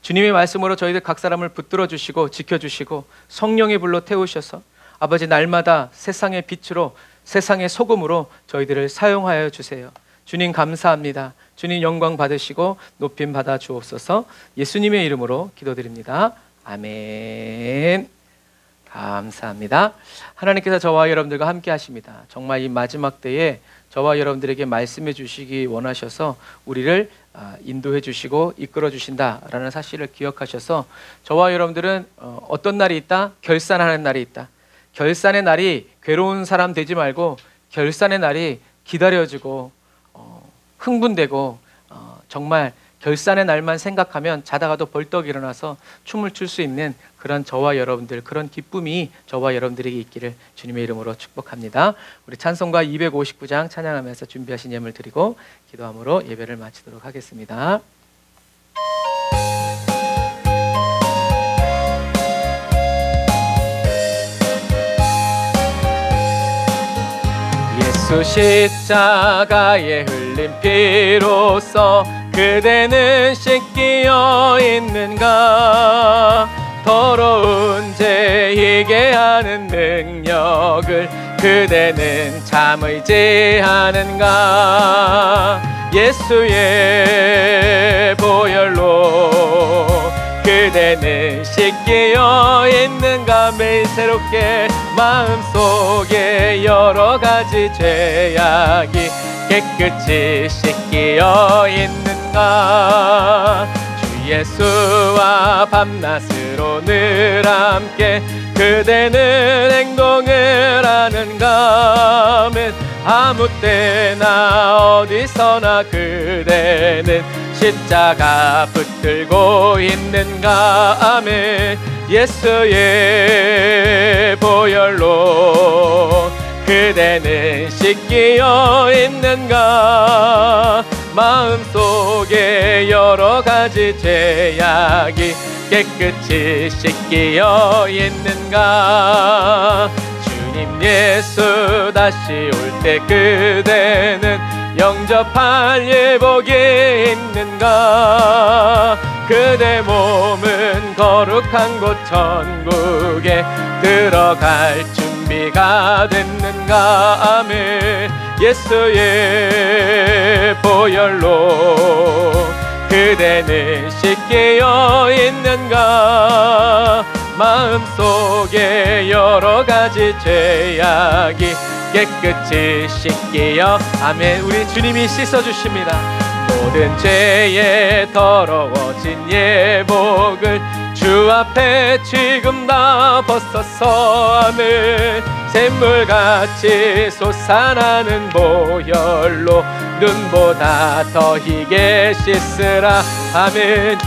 주님의 말씀으로 저희들 각 사람을 붙들어 주시고 지켜주시고 성령의 불로 태우셔서 아버지 날마다 세상의 빛으로 세상의 소금으로 저희들을 사용하여 주세요. 주님 감사합니다. 주님 영광 받으시고 높임 받아 주옵소서. 예수님의 이름으로 기도드립니다. 아멘. 감사합니다. 하나님께서 저와 여러분들과 함께 하십니다. 정말 이 마지막 때에 저와 여러분들에게 말씀해 주시기 원하셔서 우리를 인도해 주시고 이끌어 주신다라는 사실을 기억하셔서 저와 여러분들은 어떤 날이 있다? 결산하는 날이 있다. 결산의 날이 괴로운 사람 되지 말고 결산의 날이 기다려지고 흥분되고 정말 결산의 날만 생각하면 자다가도 벌떡 일어나서 춤을 출 수 있는 그런 저와 여러분들, 그런 기쁨이 저와 여러분들에게 있기를 주님의 이름으로 축복합니다. 우리 찬송가 259장 찬양하면서 준비하신 예물 드리고 기도함으로 예배를 마치도록 하겠습니다. 예수 십자가에 흘린 피로써 그대는 씻기어 있는가? 더러운 죄 이게 하는 능력을 그대는 참 의지하는가? 예수의 보혈로 그대는 씻기어 있는가? 매일 새롭게 마음속에 여러 가지 죄악이 깨끗이 씻기어 있는가? 주 예수와 밤낮으로 늘 함께 그대는 행동을 하는가? 아무 때나 어디서나 그대는 십자가 붙들고 있는가? 아멘. 예수의 보혈로 그대는 씻기어 있는가? 마음속에 여러 가지 죄악이 깨끗이 씻기어 있는가? 주님 예수 다시 올 때 그대는 영접할 예복이 있는가? 그대 몸은 거룩한 곳 천국에 들어갈 준비가 됐는가? 아멘. 예수의 보혈로 그대는 씻기어 있는가? 마음속에 여러 가지 죄악이 깨끗이 씻기어 아멘. 우리 주님이 씻어주십니다. 모든 죄에 더러워진 예복을 주 앞에 지금 다 벗어서 아멘. 샘물같이 솟아나는 보혈로 눈보다 더 희게 씻으라 아멘.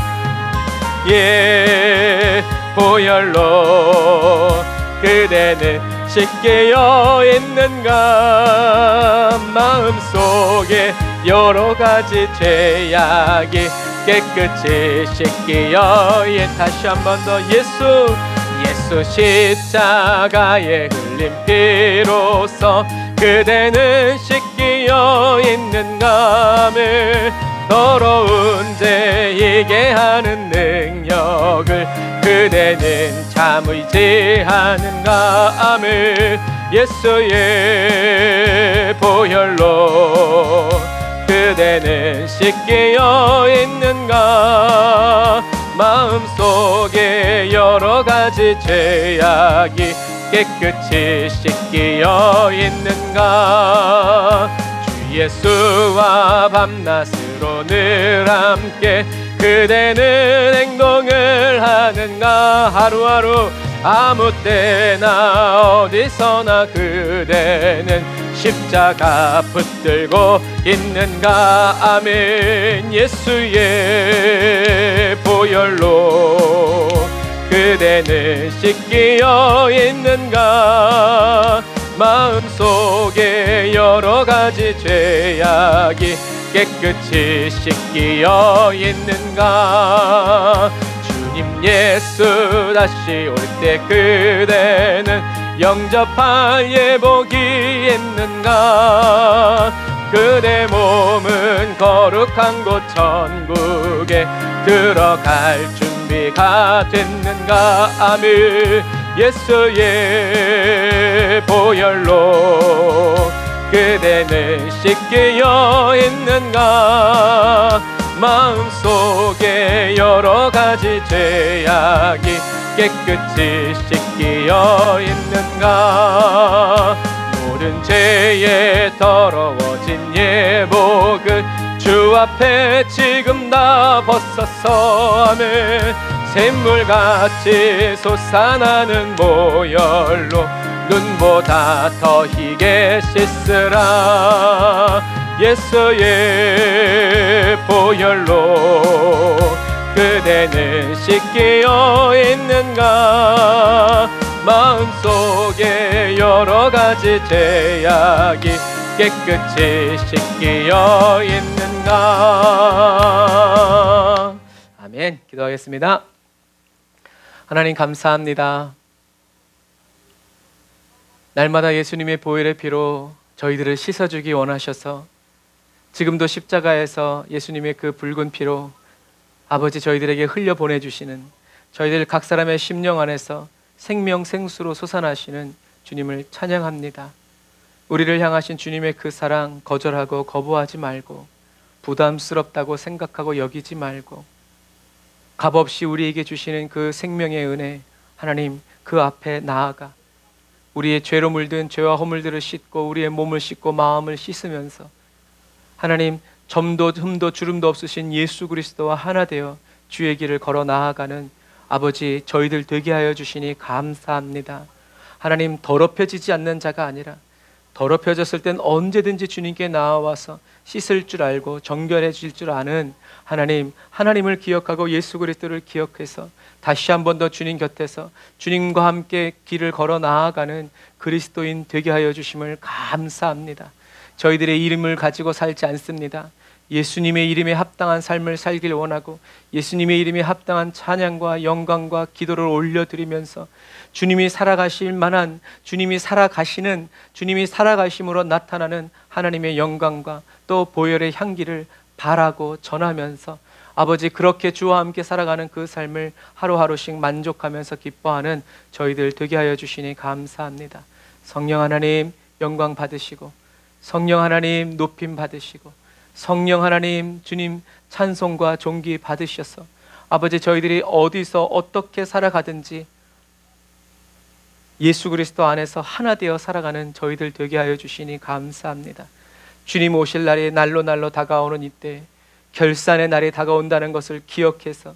예, 보혈로 그대는 씻기어 있는가. 마음속에 여러 가지 죄악이 깨끗이 씻기어 다시 한 번 더 예수 십자가에 흘린 피로써 그대는 씻기어 있는가를. 더러운 죄 이게 하는 능력을 그대는 참 의지하는가를. 예수의 보혈로 그대는 씻기어 있는가. 마음속에 여러 가지 죄악이 깨끗이 씻기어 있는가. 주 예수와 밤낮으로 늘 함께 그대는 행동을 하는가. 하루하루 아무 때나 어디서나 그대는 십자가 붙들고 있는가. 아멘. 예수의 보혈로 그대는 씻기어 있는가. 마음속에 여러 가지 죄악이 깨끗이 씻기어 있는가. 주님 예수 다시 올 때 그대는 영접할 예복이 있는가. 그대 몸은 거룩한 곳 천국에 들어갈 준비가 됐는가. 아멘. 예수의 보혈로 그대는 씻기어 있는가. 마음속에 여러 가지 죄악이 깨끗이 씻기어 있는가. 모든 죄에 더러워진 예복을 주 앞에 지금 다 벗어서 아멘. 샘물같이 솟아나는 보혈로 눈보다 더 희게 씻으라. 예수의 보혈로 그대는 씻기어 있는가. 마음속에 여러 가지 죄악이 깨끗이 씻기어 있는가. 아멘. 기도하겠습니다. 하나님 감사합니다. 날마다 예수님의 보혈의 피로 저희들을 씻어주기 원하셔서 지금도 십자가에서 예수님의 그 붉은 피로 아버지 저희들에게 흘려 보내주시는 저희들 각 사람의 심령 안에서 생명 생수로 솟아나시는 주님을 찬양합니다. 우리를 향하신 주님의 그 사랑 거절하고 거부하지 말고 부담스럽다고 생각하고 여기지 말고 값없이 우리에게 주시는 그 생명의 은혜 하나님 그 앞에 나아가 우리의 죄로 물든 죄와 허물들을 씻고 우리의 몸을 씻고 마음을 씻으면서 하나님 점도 흠도 주름도 없으신 예수 그리스도와 하나 되어 주의 길을 걸어 나아가는 아버지 저희들 되게 하여 주시니 감사합니다. 하나님 더럽혀지지 않는 자가 아니라 더럽혀졌을 땐 언제든지 주님께 나와서 씻을 줄 알고 정결해질 줄 아는 하나님을 기억하고 예수 그리스도를 기억해서 다시 한 번 더 주님 곁에서 주님과 함께 길을 걸어 나아가는 그리스도인 되게 하여 주심을 감사합니다. 저희들의 이름을 가지고 살지 않습니다. 예수님의 이름에 합당한 삶을 살길 원하고 예수님의 이름에 합당한 찬양과 영광과 기도를 올려드리면서 주님이 살아가실 만한 주님이 살아가심으로 나타나는 하나님의 영광과 또 보혈의 향기를 바라고 전하면서 아버지 그렇게 주와 함께 살아가는 그 삶을 하루하루씩 만족하면서 기뻐하는 저희들 되게 하여 주시니 감사합니다. 성령 하나님 영광 받으시고 성령 하나님 높임 받으시고 성령 하나님 주님 찬송과 존귀 받으셔서 아버지 저희들이 어디서 어떻게 살아가든지 예수 그리스도 안에서 하나 되어 살아가는 저희들 되게 하여 주시니 감사합니다. 주님 오실 날이 날로 다가오는 이때 결산의 날이 다가온다는 것을 기억해서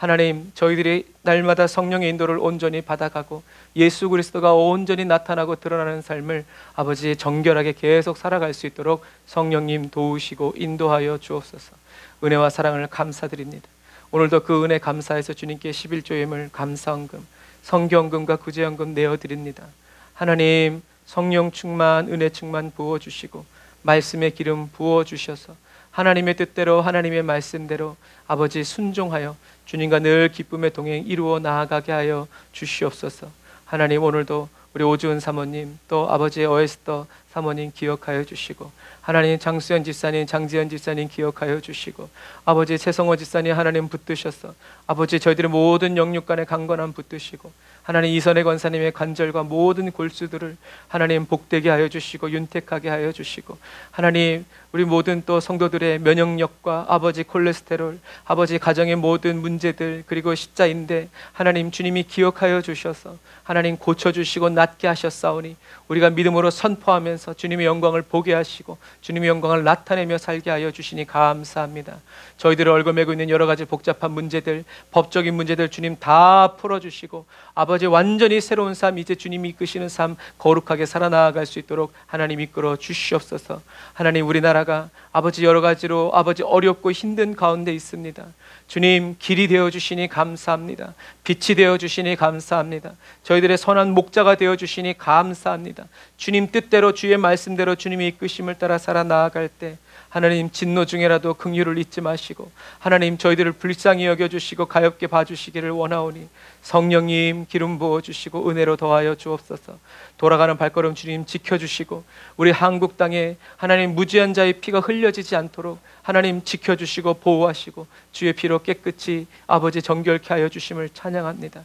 하나님, 저희들이 날마다 성령의 인도를 온전히 받아가고 예수 그리스도가 온전히 나타나고 드러나는 삶을 아버지 정결하게 계속 살아갈 수 있도록 성령님 도우시고 인도하여 주옵소서. 은혜와 사랑을 감사드립니다. 오늘도 그 은혜 감사해서 주님께 11조임을 감사헌금, 성경금과 구제헌금 내어드립니다. 하나님, 성령 충만, 은혜 충만 부어주시고 말씀의 기름 부어주셔서 하나님의 뜻대로 하나님의 말씀대로 아버지 순종하여 주님과 늘 기쁨의 동행 이루어 나아가게 하여 주시옵소서. 하나님, 오늘도 우리 오주은 사모님, 또 아버지의 어에스더 사모님 기억하여 주시고, 하나님 장수연 집사님, 장지연 집사님 기억하여 주시고, 아버지 최성호 집사님 하나님 붙드셔서 아버지 저희들의 모든 영육간의 강건함 붙드시고, 하나님 이선혜 권사님의 관절과 모든 골수들을 하나님 복되게 하여 주시고 윤택하게 하여 주시고, 하나님 우리 모든 또 성도들의 면역력과 아버지 콜레스테롤, 아버지 가정의 모든 문제들, 그리고 십자인대 하나님 주님이 기억하여 주셔서 하나님 고쳐주시고 낫게 하셨사오니 우리가 믿음으로 선포하면서 주님의 영광을 보게 하시고 주님의 영광을 나타내며 살게 하여 주시니 감사합니다. 저희들을 얽어매고 있는 여러 가지 복잡한 문제들, 법적인 문제들 주님 다 풀어주시고 아버지 완전히 새로운 삶, 이제 주님이 이끄시는 삶 거룩하게 살아나갈 수 있도록 하나님 이끌어 주시옵소서. 하나님, 우리나라가 아버지 여러 가지로 아버지 어렵고 힘든 가운데 있습니다. 주님 길이 되어주시니 감사합니다. 빛이 되어주시니 감사합니다. 저희들의 선한 목자가 되어주시니 감사합니다. 주님 뜻대로 주의 말씀대로 주님의 이끄심을 따라 살아나아갈 때 하나님 진노 중에라도 긍휼을 잊지 마시고 하나님 저희들을 불쌍히 여겨주시고 가엾게 봐주시기를 원하오니 성령님 기름 부어주시고 은혜로 더하여 주옵소서. 돌아가는 발걸음 주님 지켜주시고 우리 한국 땅에 하나님 무죄한 자의 피가 흘려지지 않도록 하나님 지켜주시고 보호하시고 주의 피로 깨끗이 아버지 정결케 하여 주심을 찬양합니다.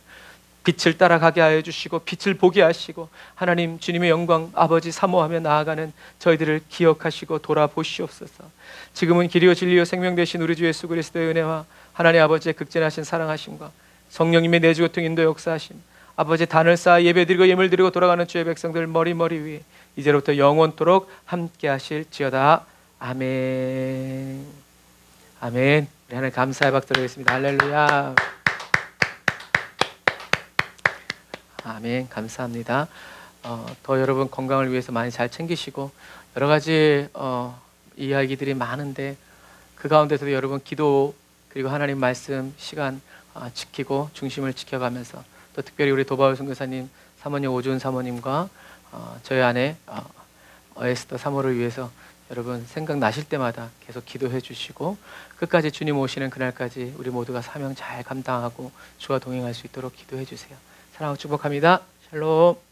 빛을 따라가게 하여 주시고 빛을 보게 하시고 하나님 주님의 영광 아버지 사모하며 나아가는 저희들을 기억하시고 돌아보시옵소서. 지금은 길이요 진리요 생명 되신 우리 주 예수 그리스도의 은혜와 하나님 아버지의 극진하신 사랑하심과 성령님의 내주고통 인도 역사하심, 아버지 단을 쌓아 예배드리고 예물 드리고 돌아가는 주의 백성들 머리 위에 이제로부터 영원토록 함께 하실지어다. 아멘. 아멘. 우리 하나님 감사의 박수 드리겠습니다. 할렐루야. 아멘. 감사합니다. 더 여러분 건강을 위해서 많이 잘 챙기시고 여러 가지 이야기들이 많은데 그 가운데서도 여러분 기도 그리고 하나님 말씀 시간 지키고 중심을 지켜가면서 또 특별히 우리 도바울 선교사님 사모님 오주은 사모님과 저희 아내 에스더 사모를 위해서 여러분 생각나실 때마다 계속 기도해 주시고 끝까지 주님 오시는 그날까지 우리 모두가 사명 잘 감당하고 주와 동행할 수 있도록 기도해 주세요. 사랑하고 축복합니다. 샬롬.